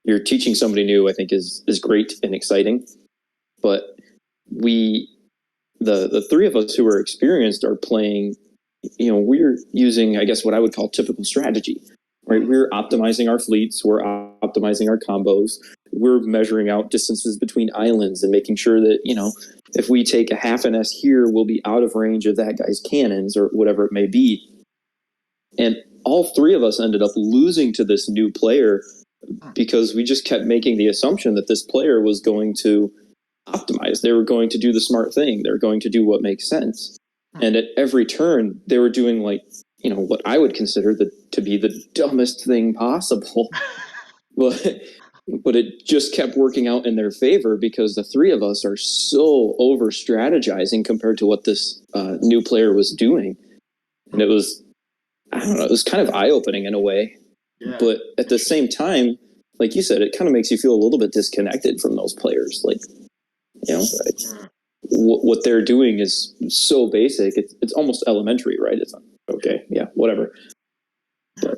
you're teaching somebody new, I think is great and exciting. But the 3 of us who are experienced are playing. We're using, I guess, what I would call typical strategy, right? We're optimizing our fleets. We're optimizing our combos. We're measuring out distances between islands and making sure that, if we take a half an S here, we'll be out of range of that guy's cannons or whatever it may be. And all 3 of us ended up losing to this new player because we just kept making the assumption that this player was going to optimize. They were going to do the smart thing. They're going to do what makes sense. And at every turn, they were doing like, what I would consider to be the dumbest thing possible. But it just kept working out in their favor because the 3 of us are so over strategizing compared to what this new player was doing. And it was, I don't know, it was kind of eye opening in a way. Yeah. But at the same time, like you said, it kind of makes you feel a little bit disconnected from those players. Like, what they're doing is so basic. It's almost elementary, right? It's like, okay, yeah, whatever. But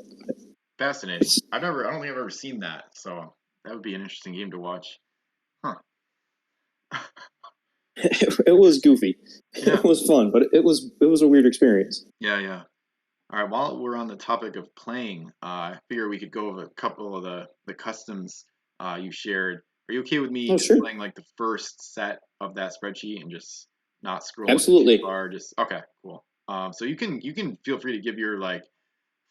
fascinating. I don't think I've ever seen that. So that would be an interesting game to watch. Huh. It was goofy. Yeah. It was fun, but it was a weird experience. Yeah. All right. While we're on the topic of playing, I figure we could go over a couple of the customs you shared. Are you okay with me playing like the first set of that spreadsheet and just not scrolling too far? Just okay, cool. So you can feel free to give your like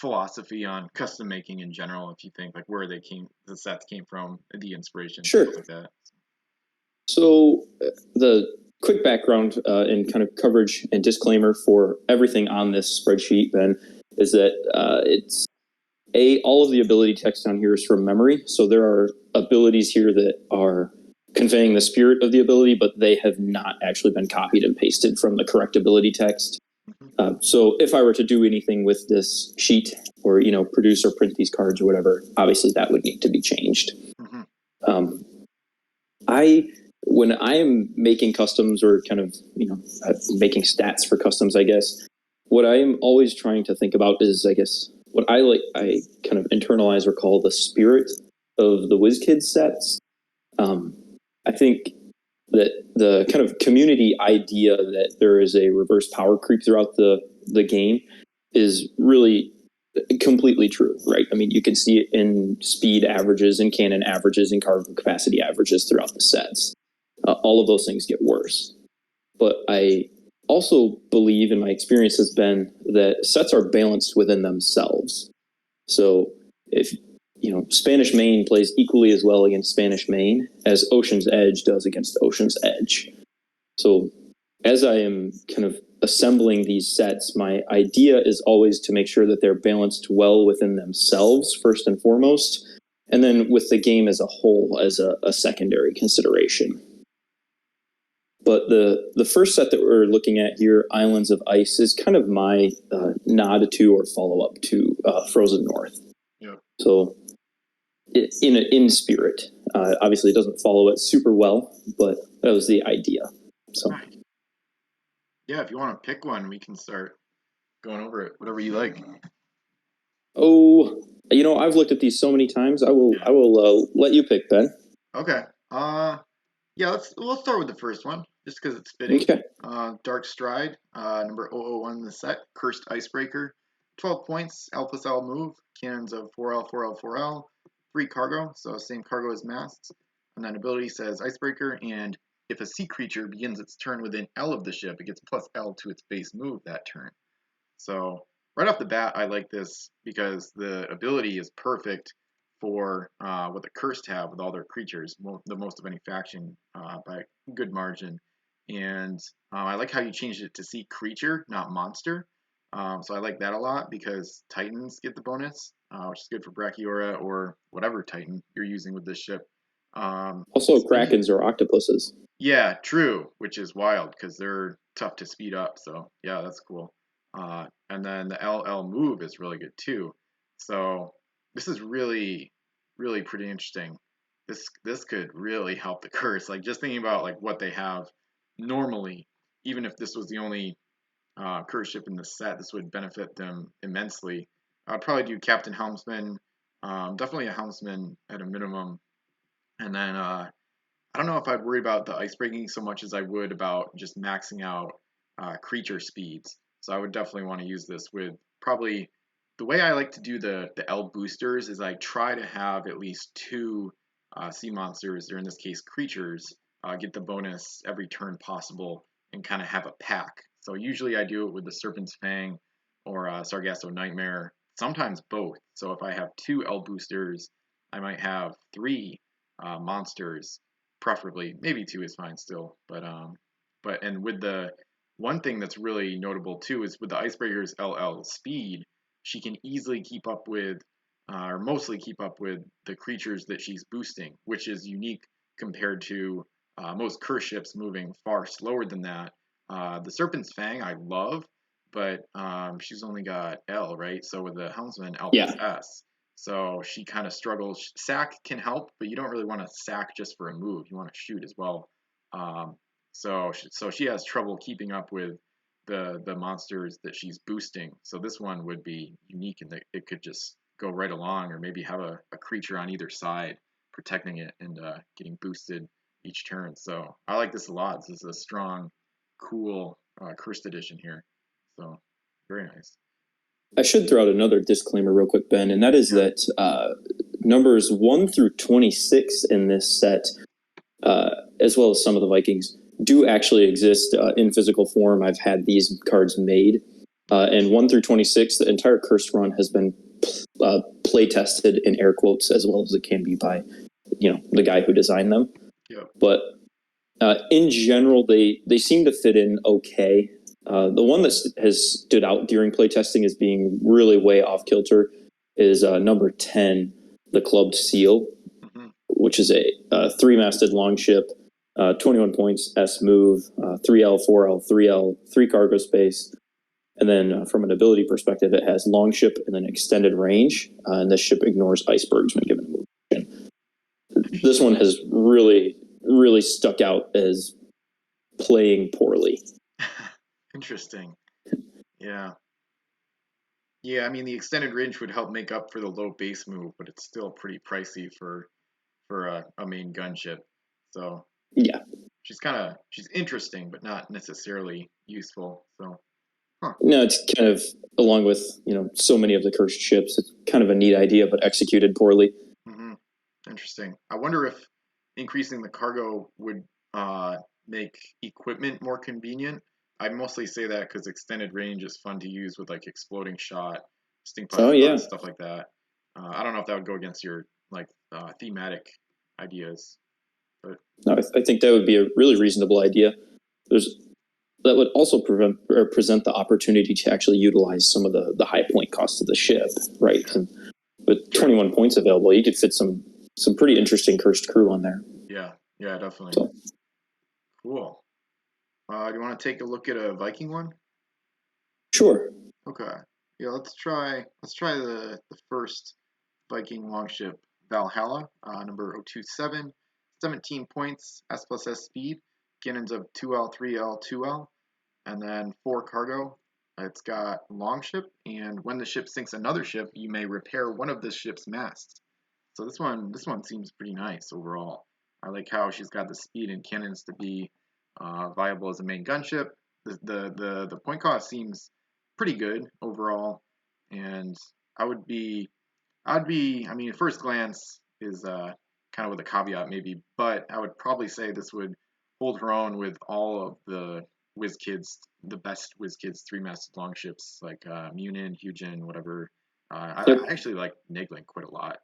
philosophy on custom making in general if you think like where the sets came from, the inspiration, stuff like that. So the quick background and kind of coverage and disclaimer for everything on this spreadsheet, Ben, is that all of the ability text on here is from memory. So there are abilities here that are conveying the spirit of the ability, but they have not actually been copied and pasted from the correct ability text. So if I were to do anything with this sheet or, produce or print these cards or whatever, obviously that would need to be changed. When I am making customs or kind of, making stats for customs, I guess, what I am always trying to think about is, I guess, what I kind of internalize or call the spirit of the WizKids sets. I think that the kind of community idea that there is a reverse power creep throughout the game is really completely true, right? I mean, you can see it in speed averages and cannon averages and cargo capacity averages throughout the sets. All of those things get worse. But I also believe, in my experience has been, that sets are balanced within themselves. So if Spanish Main plays equally as well against Spanish Main as Ocean's Edge does against Ocean's Edge. So as I am kind of assembling these sets, my idea is always to make sure that they're balanced well within themselves, first and foremost, and then with the game as a whole as a secondary consideration. But the first set that we're looking at here, Islands of Ice, is kind of my nod to or follow-up to Frozen North. Yeah. So in spirit. Obviously, it doesn't follow it super well, but that was the idea. So, yeah, if you want to pick one, we can start going over it. Whatever you like. Oh, I've looked at these so many times. I will let you pick, Ben. Okay. Yeah, we'll start with the first one, just because it's fitting. Okay. Dark Stride, number 001 in the set, Cursed Icebreaker, 12 points, L plus L move, cannons of 4L, 4L, 4L, 3 cargo, so same cargo as masts, and then ability says Icebreaker, and if a sea creature begins its turn within L of the ship, it gets plus L to its base move that turn. So right off the bat, I like this because the ability is perfect for what the Cursed have with all their creatures, the most of any faction by a good margin. And I like how you changed it to sea creature, not monster. So I like that a lot because Titans get the bonus, which is good for Brachioura or whatever Titan you're using with this ship. Also, Krakens or octopuses. Yeah, true, which is wild because they're tough to speed up. So yeah, that's cool. And then the LL move is really good too. So this is really, really pretty interesting. This could really help the curse. Like just thinking about like what they have normally, even if this was the only curse ship in the set, this would benefit them immensely. I'd probably do Captain Helmsman, definitely a Helmsman at a minimum, and then I don't know if I'd worry about the ice breaking so much as I would about just maxing out creature speeds. So I would definitely want to use this with probably the way I like to do the L boosters is I try to have at least 2 sea monsters, or in this case creatures, get the bonus every turn possible and kind of have a pack. So usually I do it with the Serpent's Fang or Sargasso Nightmare, sometimes both. So if I have 2 L boosters, I might have 3 monsters, preferably. Maybe 2 is fine still, but and with the one thing that's really notable too is with the Icebreaker's LL speed, she can easily keep up with, or mostly keep up with the creatures that she's boosting, which is unique compared to most curse ships moving far slower than that. The Serpent's Fang I love, but she's only got L, right? So with the Helmsman, L plus S. So she kind of struggles. Sack can help, but you don't really want to sack just for a move. You want to shoot as well. So she has trouble keeping up with the monsters that she's boosting. So this one would be unique in that it could just go right along, or maybe have a creature on either side protecting it and getting boosted each turn. So I like this a lot. This is a strong, cool cursed edition here. So very nice. I should throw out another disclaimer real quick, Ben, and that is that numbers 1 through 26 in this set, as well as some of the Vikings, do actually exist in physical form. I've had these cards made. And 1 through 26, the entire cursed run has been play tested in air quotes, as well as it can be by, the guy who designed them. Yeah. But In general, they seem to fit in okay. The one that has stood out during playtesting as being really way off kilter is number 10, the Clubbed Seal, which is a 3-masted longship, 21 points, S move, 3L, 4L, 3L, 3 cargo space. And then from an ability perspective, it has longship and then extended range. And this ship ignores icebergs when given a move. This one has really, really stuck out as playing poorly. Interesting. Yeah. Yeah, I mean, the extended range would help make up for the low base move, but it's still pretty pricey for a main gunship. So yeah, she's interesting, but not necessarily useful. So no, it's kind of along with so many of the cursed ships. It's kind of a neat idea, but executed poorly. Mm-hmm. Interesting. I wonder if increasing the cargo would make equipment more convenient. I mostly say that because extended range is fun to use with like exploding shot, stink pipe, stuff like that. I don't know if that would go against your thematic ideas, but no, I think that would be a really reasonable idea. That would also present the opportunity to actually utilize some of the high point cost of the ship, right? And with 21 points available, you could fit some pretty interesting cursed crew on there. Yeah, definitely. So. Cool. Do you want to take a look at a Viking one? Sure. Okay. Yeah, let's try the first Viking longship, Valhalla, number 027, 17 points, S plus S speed, cannons of 2L, 3L, 2L, and then 4 cargo. It's got longship, and when the ship sinks another ship, you may repair one of the ship's masts. So this one seems pretty nice overall. I like how she's got the speed and cannons to be viable as a main gunship. The point cost seems pretty good overall, and I'd be, I mean, at first glance is kind of with a caveat maybe, but I would probably say this would hold her own with all of the the best WizKids 3-masted longships like Munin, Hugin, whatever. I actually like Nigling quite a lot.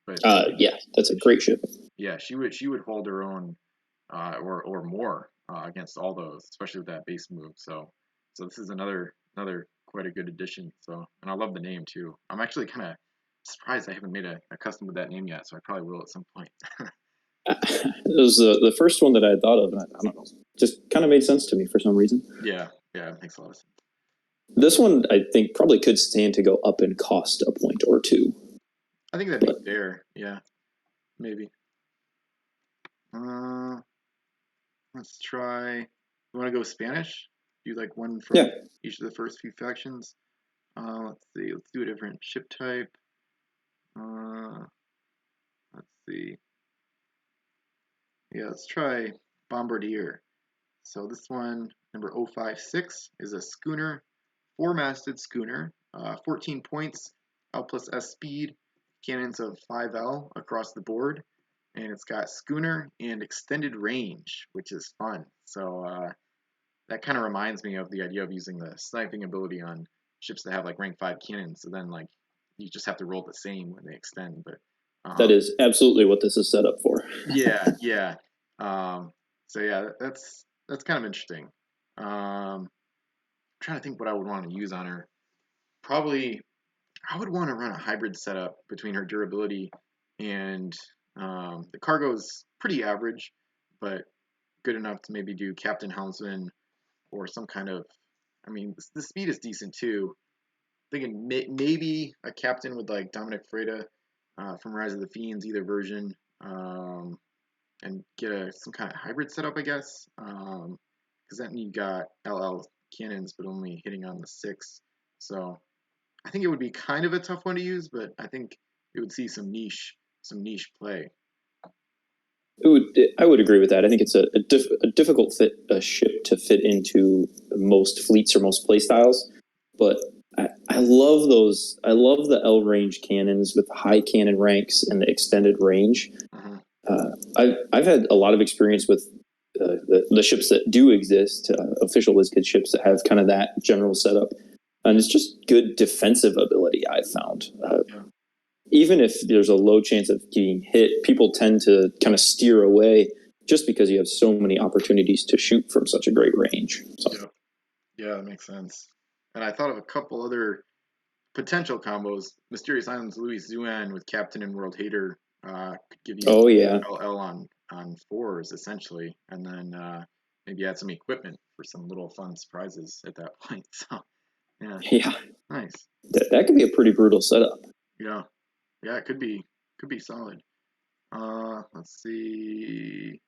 But yeah, that's a great ship. Yeah, she would hold her own or more against all those, especially with that base move. So this is another quite a good addition. So, and I love the name too. I'm actually kind of surprised I haven't made a custom with that name yet, so I probably will at some point. It was the first one that I had thought of, and I don't know, just kind of made sense to me for some reason. Yeah, it makes a lot of sense. This one, I think, probably could stand to go up in cost a point or two. I think that'd be fair. Yeah, maybe. Let's try. You want to go Spanish? Do like one from each of the first few factions. Let's see. Let's do a different ship type. Let's see. Yeah, let's try Bombardier. So this one, number 056, is a schooner, 4-masted schooner, 14 points, L plus S speed, cannons of 5L across the board, and it's got schooner and extended range, which is fun. So that kind of reminds me of the idea of using the sniping ability on ships that have like rank 5 cannons. So then like you just have to roll the same when they extend. But that is absolutely what this is set up for. Yeah. So yeah, that's kind of interesting. I'm trying to think what I would want to use on her. Probably, I would want to run a hybrid setup between her durability and the cargo is pretty average, but good enough to maybe do Captain Helmsman or some kind of. I mean, the speed is decent too. Thinking maybe a captain with like Dominic Freda from Rise of the Fiends, either version, and get some kind of hybrid setup, I guess. Because then you got LL cannons, but only hitting on the 6. So I think it would be kind of a tough one to use, but I think it would see some niche play. I would agree with that. I think it's a difficult ship to fit into most fleets or most play styles, but I love those. I love the L range cannons with the high cannon ranks and the extended range. I've had a lot of experience with the ships that do exist, official WizKids ships that have kind of that general setup, and it's just good defensive ability. I've found. Even if there's a low chance of getting hit, people tend to kind of steer away just because you have so many opportunities to shoot from such a great range. So. Yeah, that makes sense. And I thought of a couple other potential combos. Mysterious Islands Louis Zuan with Captain and World Hater could give you LL on 4s essentially, and then maybe add some equipment for some little fun surprises at that point. So yeah, nice. That could be a pretty brutal setup. Yeah, it could be solid. Let's see.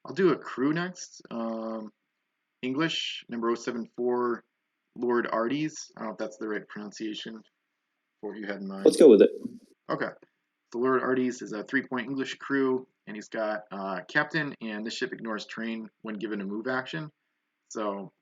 I'll do a crew next. English number 074, Lord Arties. I don't know if that's the right pronunciation for what you had in mind. Let's go with it. Okay. The Lord Arties is a 3-point English crew, and he's got captain, and this ship ignores terrain when given a move action. So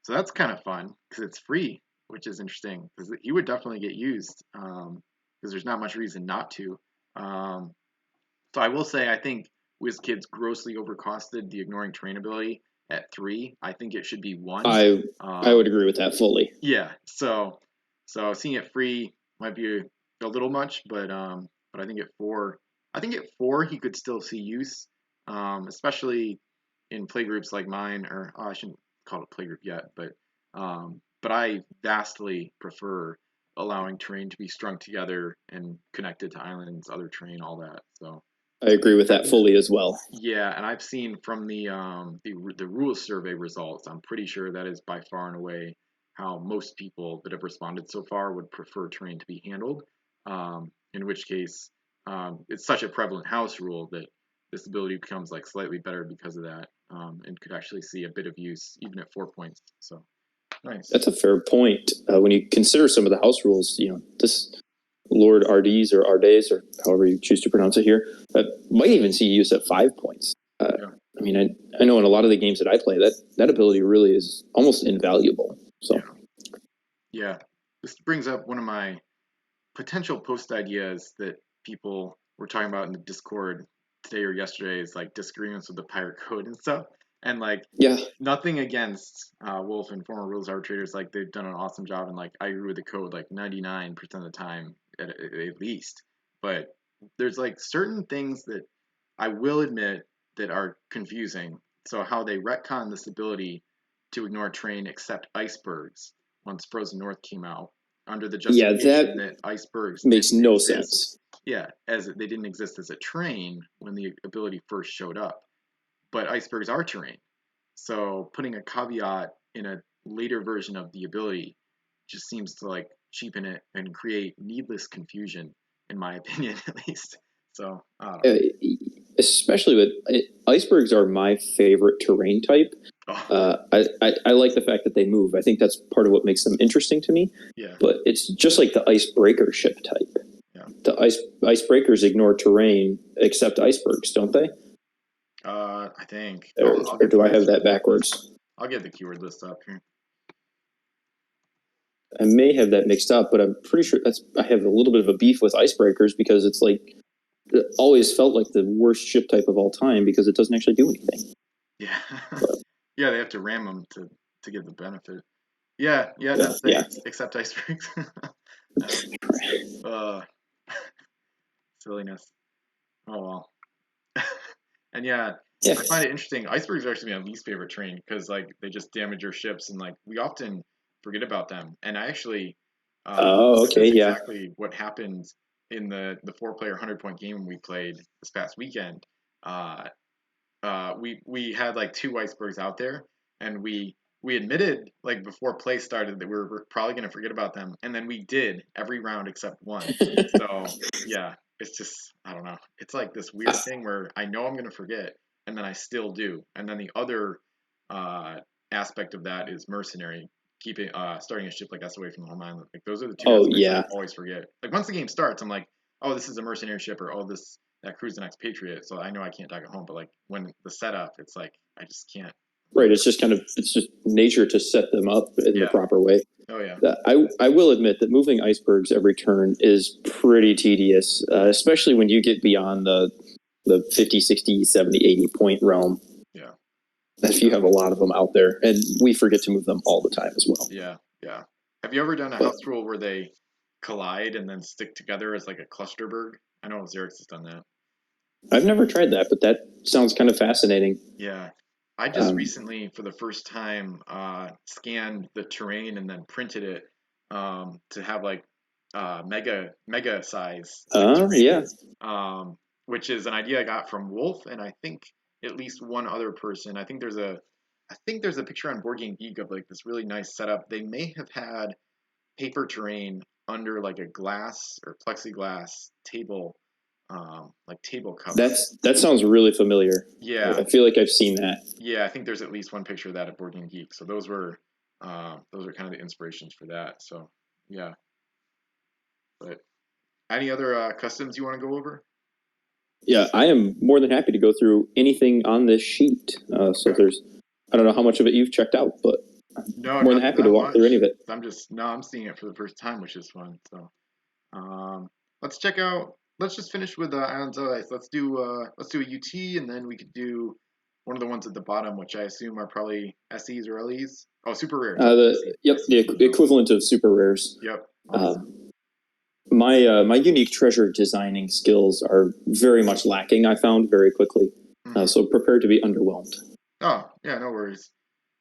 that's kind of fun because it's free, which is interesting because he would definitely get used because there's not much reason not to. So I will say I think WizKids grossly overcosted the ignoring terrain ability at 3. I think it should be 1. I would agree with that fully. Yeah. So seeing it free might be a little much, but I think at 4, he could still see use, especially in playgroups like mine, or I shouldn't call it a playgroup yet, but I vastly prefer allowing terrain to be strung together and connected to islands, other terrain, all that. So I agree with that fully as well. Yeah, and I've seen from the rules survey results, I'm pretty sure that is by far and away how most people that have responded so far would prefer terrain to be handled. In which case, it's such a prevalent house rule that this ability becomes like slightly better because of that, and could actually see a bit of use even at 4 points. So nice. That's a fair point. When you consider some of the house rules, this Lord Ardes or Ardes, or however you choose to pronounce it here, might even see use at 5 points. I mean, I know in a lot of the games that I play, that ability really is almost invaluable. So, yeah. This brings up one of my potential post ideas that people were talking about in the Discord today or yesterday, is like disagreements with the pirate code and stuff. And like, nothing against Wolf and former rules arbitrators. Like, they've done an awesome job, and like I agree with the code like 99% of the time at least. But there's like certain things that I will admit that are confusing. So how they retcon this ability to ignore terrain except icebergs once Frozen North came out, under the justification that icebergs makes no sense. Yeah, as they didn't exist as a terrain when the ability first showed up. But icebergs are terrain. So putting a caveat in a later version of the ability just seems to like cheapen it and create needless confusion, in my opinion, at least. So, especially with icebergs are my favorite terrain type. I like the fact that they move. I think that's part of what makes them interesting to me. Yeah. But it's just like the icebreaker ship type. Yeah. The icebreakers ignore terrain except icebergs, don't they? I think. Or do I have that backwards? I'll get the keyword list up here. I may have that mixed up, but I'm pretty sure I have a little bit of a beef with icebreakers because it's like it always felt like the worst ship type of all time because it doesn't actually do anything. Yeah. Yeah, they have to ram them to get the benefit. Yeah, that's except icebergs. Silliness. Oh well. And I find it interesting. Icebergs are actually my least favorite terrain because like they just damage your ships, and like we often forget about them. And I actually exactly what happened in the 4-player 100-point game we played this past weekend. We had like 2 icebergs out there, and we admitted like before play started that we were probably going to forget about them, and then we did every round except one. So yeah, it's just, I don't know, it's like this weird thing where I know I'm going to forget, and then I still do. And then the other aspect of that is mercenary, keeping starting a ship like us away from the home island. Like those are the 2 aspects I always forget. Like once the game starts, I'm like, oh, this is a mercenary ship, or oh, that crew's the next Patriot, so I know I can't dock at home. But like when the setup, it's like I just can't. Right, it's just nature to set them up in the proper way. Oh yeah. I will admit that moving icebergs every turn is pretty tedious, especially when you get beyond the 50, 60, 70, 80 point realm. Yeah. If you have a lot of them out there, and we forget to move them all the time as well. Yeah. Have you ever done a house rule where they collide and then stick together as like a clusterberg? I know Xerix has done that. I've never tried that, but that sounds kind of fascinating. Yeah. I just recently, for the first time, scanned the terrain and then printed it to have like mega size like Yeah. which is an idea I got from Wolf and I think at least one other person. I think there's a picture on Board Game Geek of like this really nice setup. They may have had paper terrain under like a glass or plexiglass table, like table cover. That sounds really familiar. Yeah, I feel like I've seen that. yeah, I think there's at least one picture of that at Board Game Geek. So those are kind of the inspirations for that. So yeah, but any other customs you want to go over? Yeah, I am more than happy to go through anything on this sheet. So if there's, I don't know how much of it you've checked out, but No, more than happy to walk through any of it. I'm seeing it for the first time, which is fun. So let's check out. Let's just finish with Islands of Ice. Let's do a UT, and then we could do one of the ones at the bottom, which I assume are probably SEs or LEs. Oh, super rares. The equivalent of super rares. Yep. Awesome. My unique treasure designing skills are very much lacking. I found very quickly, so prepare to be underwhelmed. Oh yeah, no worries.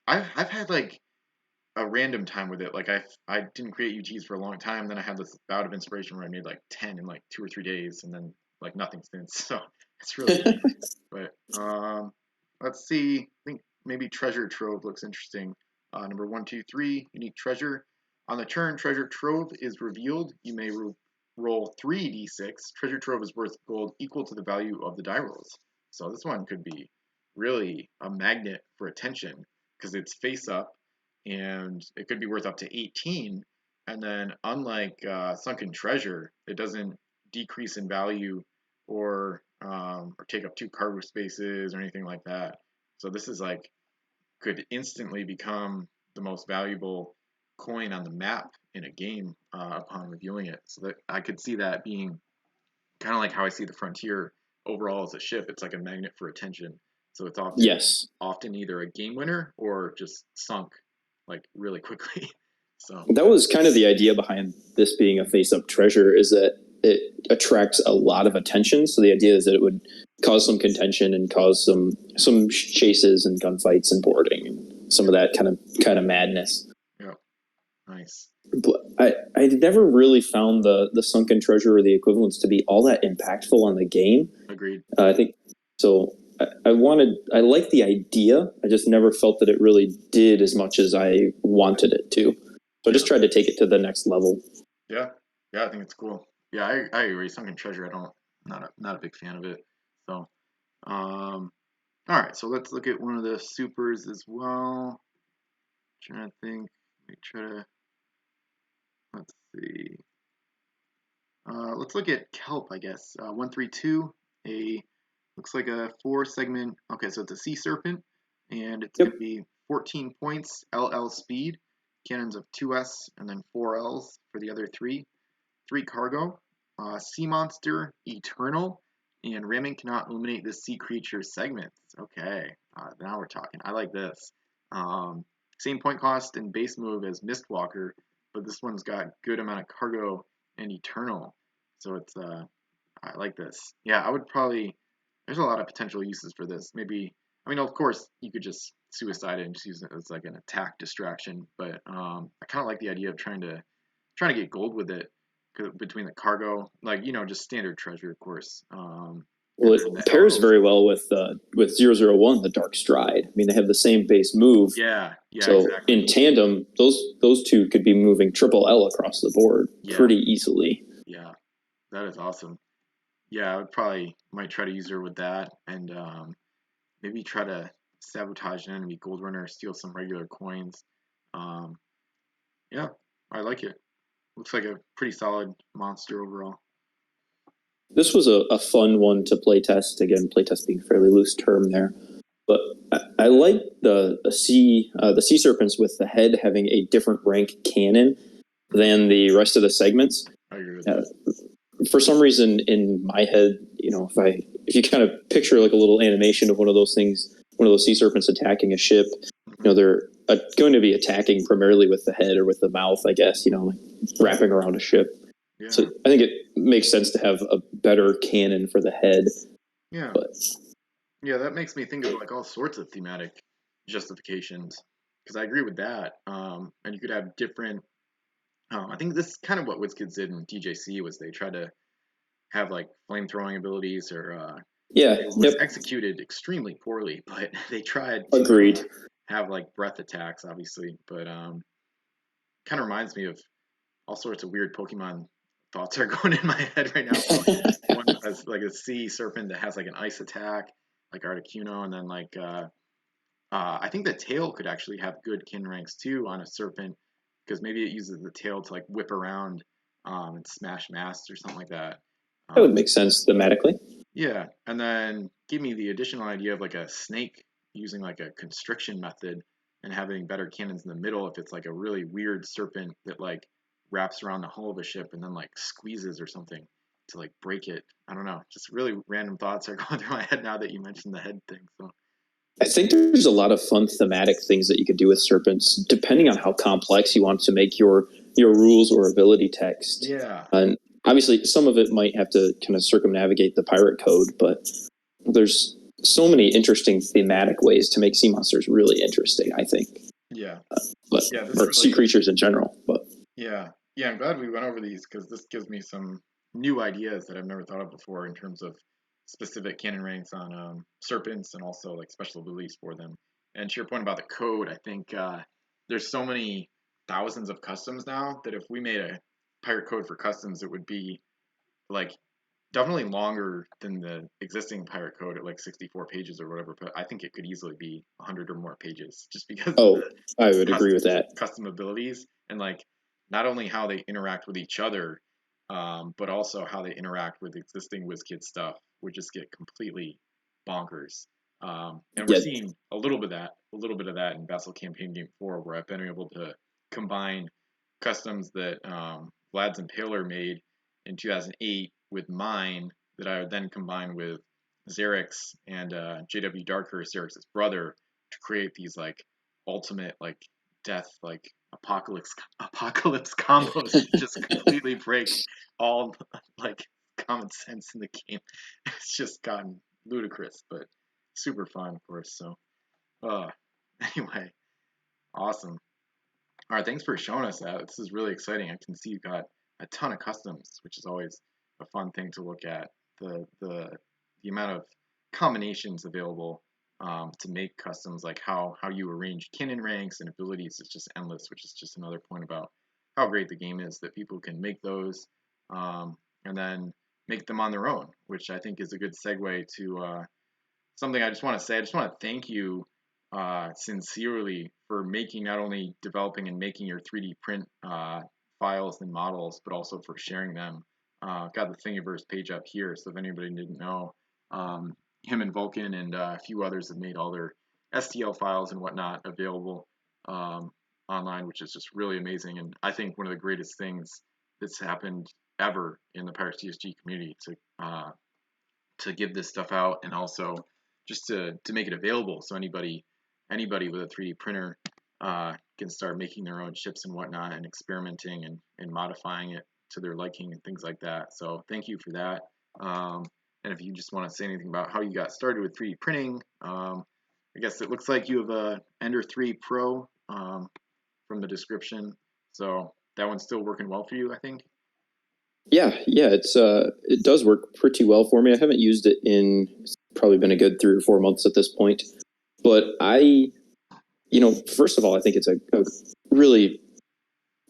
I've had like a random time with it. Like I didn't create UTs for a long time. Then I had this bout of inspiration where I made like 10 in like 2 or 3 days, and then like nothing since. So it's really neat. But let's see. I think maybe treasure trove looks interesting. Number 1, 2, 3, unique treasure. On the turn, treasure trove is revealed. You may roll 3d6. Treasure trove is worth gold equal to the value of the die rolls. So this one could be really a magnet for attention because it's face up and it could be worth up to 18. And then unlike sunken treasure, it doesn't decrease in value or take up 2 cargo spaces or anything like that. So this is like could instantly become the most valuable coin on the map in a game upon reviewing it. So that I could see that being kind of like how I see the Frontier overall as a ship. It's like a magnet for attention. So it's often either a game winner or just sunk like really quickly. So that was kind of the idea behind this being a face-up treasure, is that it attracts a lot of attention. So the idea is that it would cause some contention and cause some chases and gunfights and boarding and some of that kind of madness. Yeah, nice. But I never really found the sunken treasure or the equivalents to be all that impactful on the game. Agreed. I think so. I like the idea. I just never felt that it really did as much as I wanted it to. So I just tried to take it to the next level. Yeah, I think it's cool. Yeah, I agree. Sunken treasure, not a big fan of it. So, all right. So let's look at one of the supers as well. Trying to think. Let's see. Let's look at kelp, I guess. 132. Looks like a 4-segment. Okay, so it's a sea serpent, and it's going to be 14 points. LL speed. Cannons of 2S and then 4 Ls for the other 3. 3 cargo. Sea monster, eternal, and ramming cannot eliminate this sea creature segments. Okay, now we're talking. I like this. Same point cost and base move as Mistwalker, but this one's got good amount of cargo and eternal. So it's I like this. Yeah, I would probably. There's a lot of potential uses for this. Maybe. I mean, of course, you could just suicide it and just use it as like an attack distraction. But I kind of like the idea of trying to get gold with it between the cargo, like just standard treasure, of course. Well, it pairs very well with 001, the Dark Stride. I mean, they have the same base move. Yeah. So exactly. In tandem, those two could be moving triple L across the board pretty easily. Yeah, that is awesome. Yeah, I might try to use her with that, and maybe try to sabotage an enemy gold runner, steal some regular coins. Yeah, I like it. Looks like a pretty solid monster overall. This was a fun one to playtest. Again, playtest being a fairly loose term there. But I like the sea serpents with the head having a different rank cannon than the rest of the segments. I agree with that. For some reason, in my head, if you kind of picture like a little animation of one of those things, one of those sea serpents attacking a ship, they're going to be attacking primarily with the head or with the mouth, I guess, like wrapping around a ship. Yeah. So I think it makes sense to have a better cannon for the head. Yeah. But Yeah, that makes me think of like all sorts of thematic justifications because I agree with that. And you could have different. I think this is kind of what WizKids did in DJC was they tried to have like flame throwing abilities or yeah, it yep, was executed extremely poorly, but they tried to agreed. have like breath attacks, obviously. But kind of reminds me of all sorts of weird Pokemon thoughts are going in my head right now. One has like a sea serpent that has like an ice attack, like Articuno, and then like I think the tail could actually have good kin ranks too on a serpent because maybe it uses the tail to like whip around and smash masts or something like that. That would Um, make sense thematically. yeah, and then give me the additional idea of like a snake using like a constriction method and having better cannons in the middle if it's like a really weird serpent that like wraps around the hull of a ship and then like squeezes or something to like break it. I don't know. Just really random thoughts are going through my head now that you mentioned the head thing. So I think there's a lot of fun thematic things that you could do with serpents, depending on how complex you want to make your rules or ability text. yeah, And obviously, some of it might have to kind of circumnavigate the pirate code, but there's so many interesting thematic ways to make sea monsters really interesting, I think. yeah, But yeah. This or is sea like creatures in general. But yeah, yeah. I'm glad we went over these because this gives me some new ideas that I've never thought of before in terms of specific cannon ranks on serpents and also like special abilities for them. And to your point about the code, I think there's so many thousands of customs now that if we made a pirate code for customs, it would be like definitely longer than the existing pirate code at like 64 pages or whatever. But I think it could easily be 100 or more pages just because of oh, the I would agree custom with that. custom abilities and like not only how they interact with each other, but also how they interact with existing WizKid stuff would just get completely bonkers. And we're Yeah, seeing a little bit of that in Vassal Campaign Game 4, where I've been able to combine customs that Vlad's Impaler made in 2008 with mine that I would then combine with Xerix and JW Darker, Xerix's brother, to create these like ultimate like death like apocalypse combos that just completely break all like common sense in the game. It's just gotten ludicrous, but super fun, of course. So, uh, anyway, awesome. All right, thanks for showing us that. This is really exciting. I can see you've got a ton of customs, which is always a fun thing to look at. The amount of combinations available to make customs, like how you arrange cannon ranks and abilities, is just endless. Which is just another point about how great the game is that people can make those and then make them on their own, which I think is a good segue to something I just want to say. I just want to thank you sincerely for making not only developing and making your 3D print files and models, but also for sharing them. Got the Thingiverse page up here, so if anybody didn't know, him and Vulcan and a few others have made all their STL files and whatnot available online, which is just really amazing. And I think one of the greatest things that's happened ever in the Pirate CSG community to give this stuff out and also just to make it available so anybody with a 3D printer can start making their own ships and whatnot and experimenting and modifying it to their liking and things like that. So thank you for that. And if you just want to say anything about how you got started with 3D printing, I guess it looks like you have a Ender 3 Pro from the description. So that one's still working well for you, I think. yeah, it does work pretty well for me. I haven't used it in it's probably been a good 3 or 4 months at this point, but first of all, I think it's a really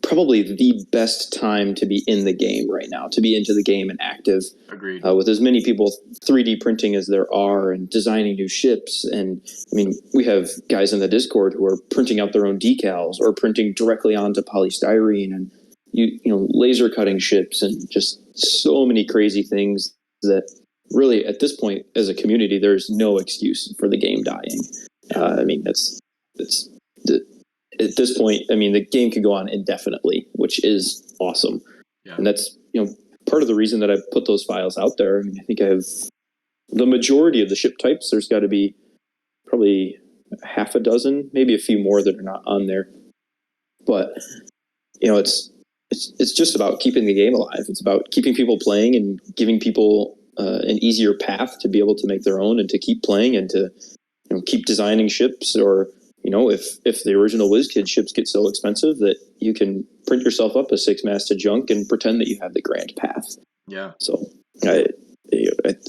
probably the best time to be in the game right now, to be into the game and active. Agreed. With as many people 3D printing as there are and designing new ships. And I mean, we have guys in the Discord who are printing out their own decals or printing directly onto polystyrene and laser cutting ships and just so many crazy things that really at this point as a community, there's no excuse for the game dying. I mean, it's at this point, I mean, the game could go on indefinitely, which is awesome. Yeah. And that's, part of the reason that I put those files out there. I mean, I think I have the majority of the ship types. There's got to be probably half a dozen, maybe a few more that are not on there. But, it's just about keeping the game alive. It's about keeping people playing and giving people an easier path to be able to make their own and to keep playing and to keep designing ships, or if the original WizKid ships get so expensive that you can print yourself up a 6-masted junk and pretend that you have the grand path. Yeah. So I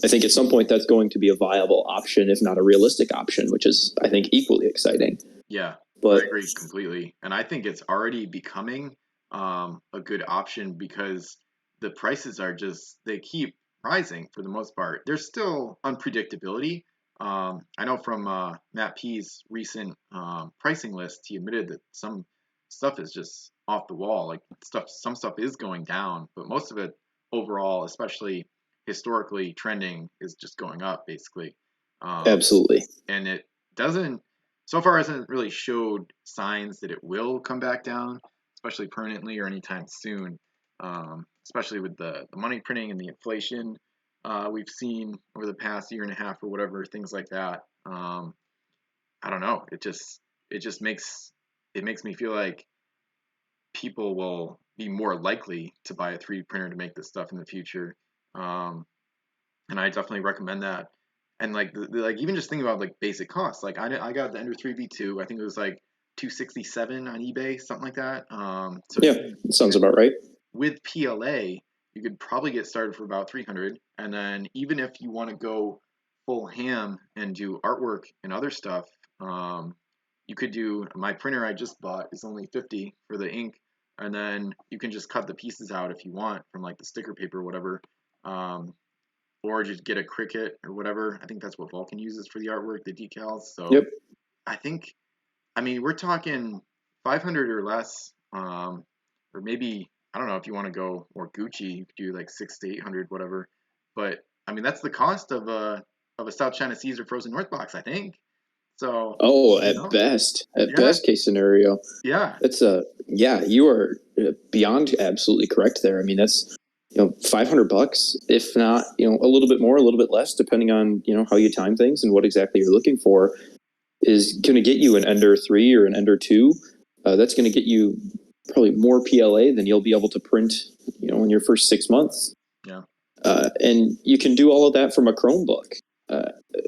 think at some point that's going to be a viable option, if not a realistic option, which is, I think, equally exciting. Yeah, but I agree completely. And I think it's already becoming a good option because the prices are they keep rising for the most part. There's still unpredictability. I know from Matt P's recent pricing list, he admitted that some stuff is just off the wall. Like some stuff is going down, but most of it overall, especially historically trending, is just going up basically. Absolutely. And it doesn't so far hasn't really showed signs that it will come back down, especially permanently or anytime soon. Especially with the money printing and the inflation we've seen over the past year and a half or whatever, things like that. I don't know. It makes me feel like people will be more likely to buy a 3D printer to make this stuff in the future. And I definitely recommend that. And like even just thinking about like basic costs, like I got the Ender 3V2. I think it was like 267 on eBay, something like that. So yeah, sounds about right. With PLA, you could probably get started for about 300, and then even if you want to go full ham and do artwork and other stuff, you could do. My printer I just bought is only 50 for the ink, and then you can just cut the pieces out if you want from like the sticker paper or whatever. Or just get a Cricut or whatever. I think that's what Vulcan uses for the artwork, the decals. So yep. I mean, we're talking 500 or less, or maybe I don't know if you want to go more Gucci, you could do like 600 to 800, whatever. But I mean, that's the cost of a South China Seas Frozen North box, I think. So at best case scenario, yeah, that's you are beyond absolutely correct there. I mean, that's $500, if not a little bit more, a little bit less, depending on how you time things and what exactly you're looking for, is going to get you an Ender 3 or an Ender 2. That's going to get you probably more PLA than you'll be able to print in your first 6 months. Yeah. And you can do all of that from a Chromebook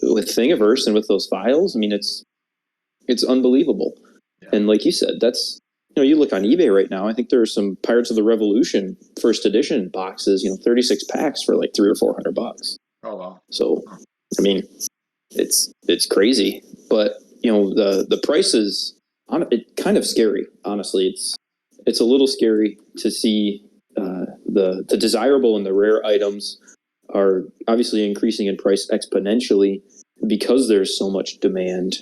with Thingiverse and with those files. I mean, it's unbelievable. Yeah. And like you said, that's you look on eBay right now. I think there are some Pirates of the Revolution first edition boxes, 36 packs for like $300 or $400. Oh wow! So, I mean, it's crazy, but the prices on it kind of scary. Honestly, it's a little scary to see the desirable and the rare items are obviously increasing in price exponentially because there's so much demand.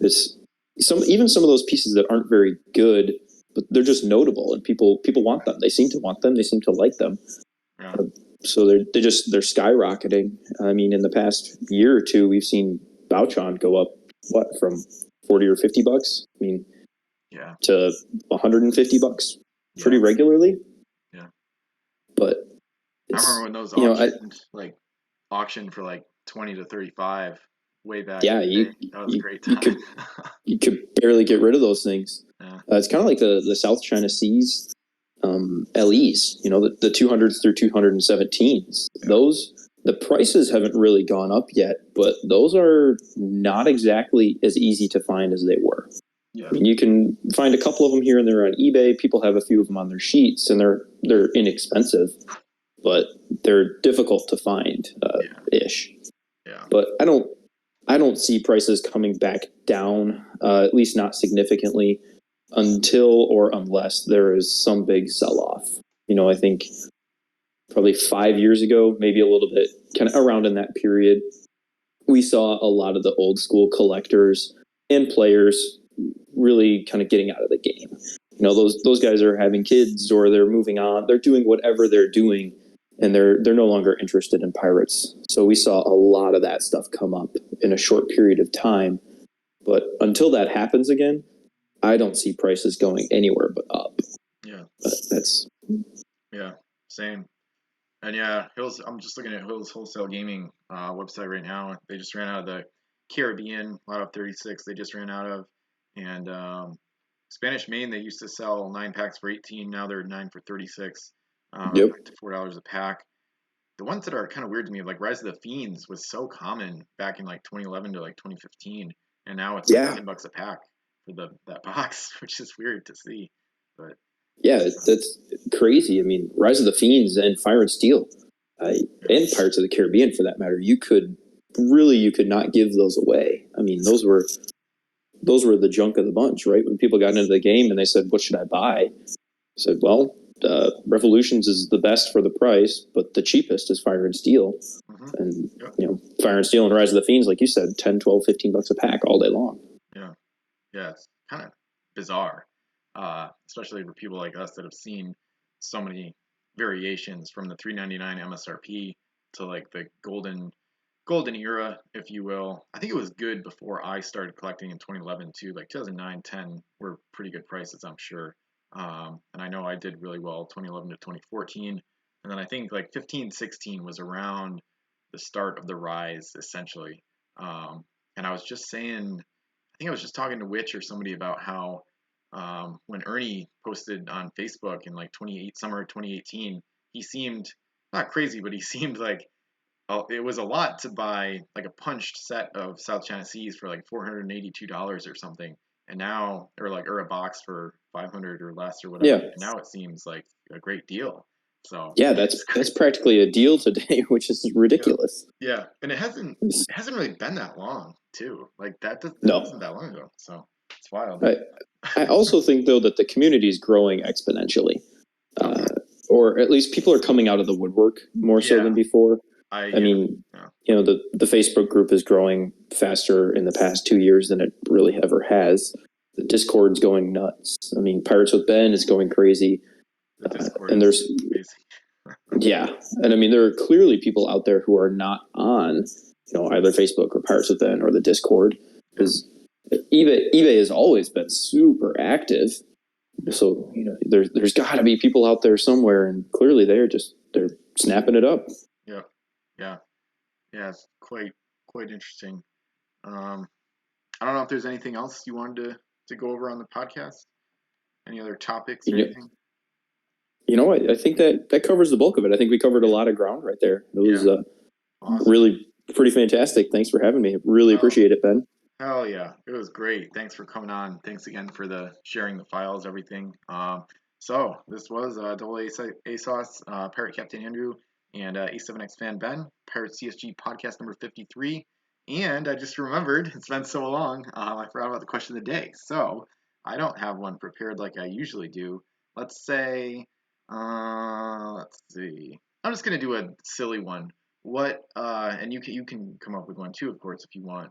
It's some of those pieces that aren't very good, but they're just notable and people want them. They seem to want them. They seem to like them. Yeah. So they're skyrocketing. I mean, in the past year or two, we've seen Bouchon go up from $40 or $50. I mean, to $150 pretty regularly. Yeah. But I remember when those auctioned for like 20 to 35 way back. Yeah, that was a great time. You could barely get rid of those things. Yeah. It's kind of like the South China Seas LEs, the 200s through 217s. Those, the prices haven't really gone up yet, but those are not exactly as easy to find as they were. Yeah. I mean, you can find a couple of them here and there on eBay. People have a few of them on their sheets, and they're inexpensive, but they're difficult to find ish. Yeah. But I don't see prices coming back down, at least not significantly, until or unless there is some big sell-off. I think probably 5 years ago, maybe a little bit kind of around in that period, we saw a lot of the old school collectors and players really kind of getting out of the game. Those guys are having kids or they're moving on. They're doing whatever they're doing, and they're no longer interested in pirates. So we saw a lot of that stuff come up in a short period of time. But until that happens again, I don't see prices going anywhere but up. Yeah. But that's... Yeah, same. And yeah, Hills, I'm just looking at Hills Wholesale Gaming website right now. They just ran out of the Caribbean, lot of 36 they just ran out of. And Spanish Main, they used to sell 9 packs for 18. Now they're 9 for 36. Yep. Back to $4 a pack. the ones that are kind of weird to me, like Rise of the Fiends was so common back in like 2011 to like 2015, and now it's like Yeah. $10 a pack for that box, which is weird to see. But Yeah, that's crazy. I mean, Rise of the Fiends and Fire and Steel, and Pirates of the Caribbean for that matter, you could not give those away. I mean, those were the junk of the bunch, right? When people got into the game and they said, "What should I buy?" I said, "Well, Revolutions is the best for the price, but the cheapest is Fire and Steel." mm-hmm. And Yep. Fire and Steel and Rise of the Fiends, like you said, 10, 12, $15 a pack all day long. Yeah, it's kind of bizarre, especially for people like us that have seen so many variations from the $3.99 MSRP to like the golden era, if you will. I think it was good before I started collecting in 2011 too. Like 2009, 10 were pretty good prices, I'm sure. And I know I did really well 2011 to 2014. And then I think like 15, 16 was around the start of the rise, essentially. And I was just saying, I think I was just talking to Witch or somebody about how when Ernie posted on Facebook in like summer 2018, he seemed not crazy, but he seemed like it was a lot to buy like a punched set of South China Seas for like $482 or something, and now or a box for 500 or less or whatever. Yeah. And now it seems like a great deal. So yeah, that's practically a deal today, which is ridiculous. Yeah, and it hasn't really been that long too. Like that No. wasn't that long ago. So it's wild. I also think though that the community is growing exponentially, or at least people are coming out of the woodwork more so than before. I mean, the Facebook group is growing faster in the past 2 years than it really ever has. The Discord's going nuts. I mean, Pirates with Ben is going crazy. And there's and I mean there are clearly people out there who are not on either Facebook or Pirates with Ben or the Discord, because eBay has always been super active. So there's got to be people out there somewhere, and clearly they're snapping it up. Yeah, it's quite interesting. I don't know if there's anything else you wanted to go over on the podcast. Any other topics or anything? I think that covers the bulk of it. I think we covered a lot of ground right there. It was awesome. Really pretty fantastic. Thanks for having me. Really appreciate it, Ben. Hell yeah, it was great. Thanks for coming on. Thanks again for sharing the files, everything. So this was doubleAAsauce, Pirate Captain Andrew, and A7X fan Ben, Pirate CSG Podcast number 53. And I just remembered, it's been so long, I forgot about the question of the day. So I don't have one prepared like I usually do. Let's say, let's see. I'm just gonna do a silly one. What? And you can come up with one too, of course, if you want.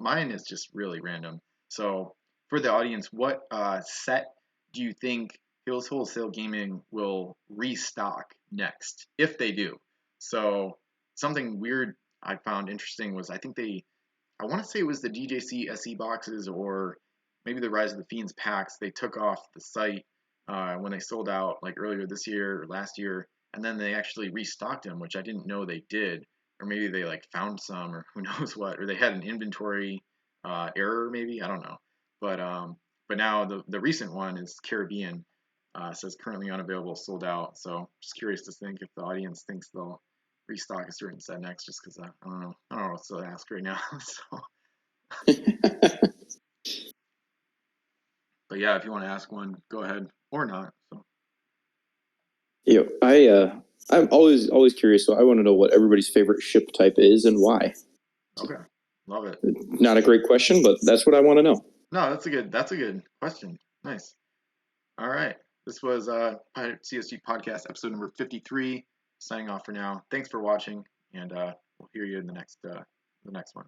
Mine is just really random. So for the audience, what set do you think Hills Wholesale Gaming will restock next, if they do? So something weird I found interesting was I want to say it was the DJC SE boxes or maybe the Rise of the Fiends packs. They took off the site when they sold out like earlier this year or last year, and then they actually restocked them, which I didn't know they did. Or maybe they like found some, or who knows what, or they had an inventory error, maybe, I don't know. But now the recent one is Caribbean. Says currently unavailable, sold out. So just curious to think if the audience thinks they'll restock a certain set next, just because I don't know what to ask right now. So. But yeah, if you want to ask one, go ahead, or not. So. I'm always curious, so I want to know what everybody's favorite ship type is and why. Okay, love it. Not a great question, but that's what I want to know. No, that's a good question. Nice. All right, this was Pirate CSG Podcast episode number 53. Signing off for now. Thanks for watching, and we'll hear you in the next one.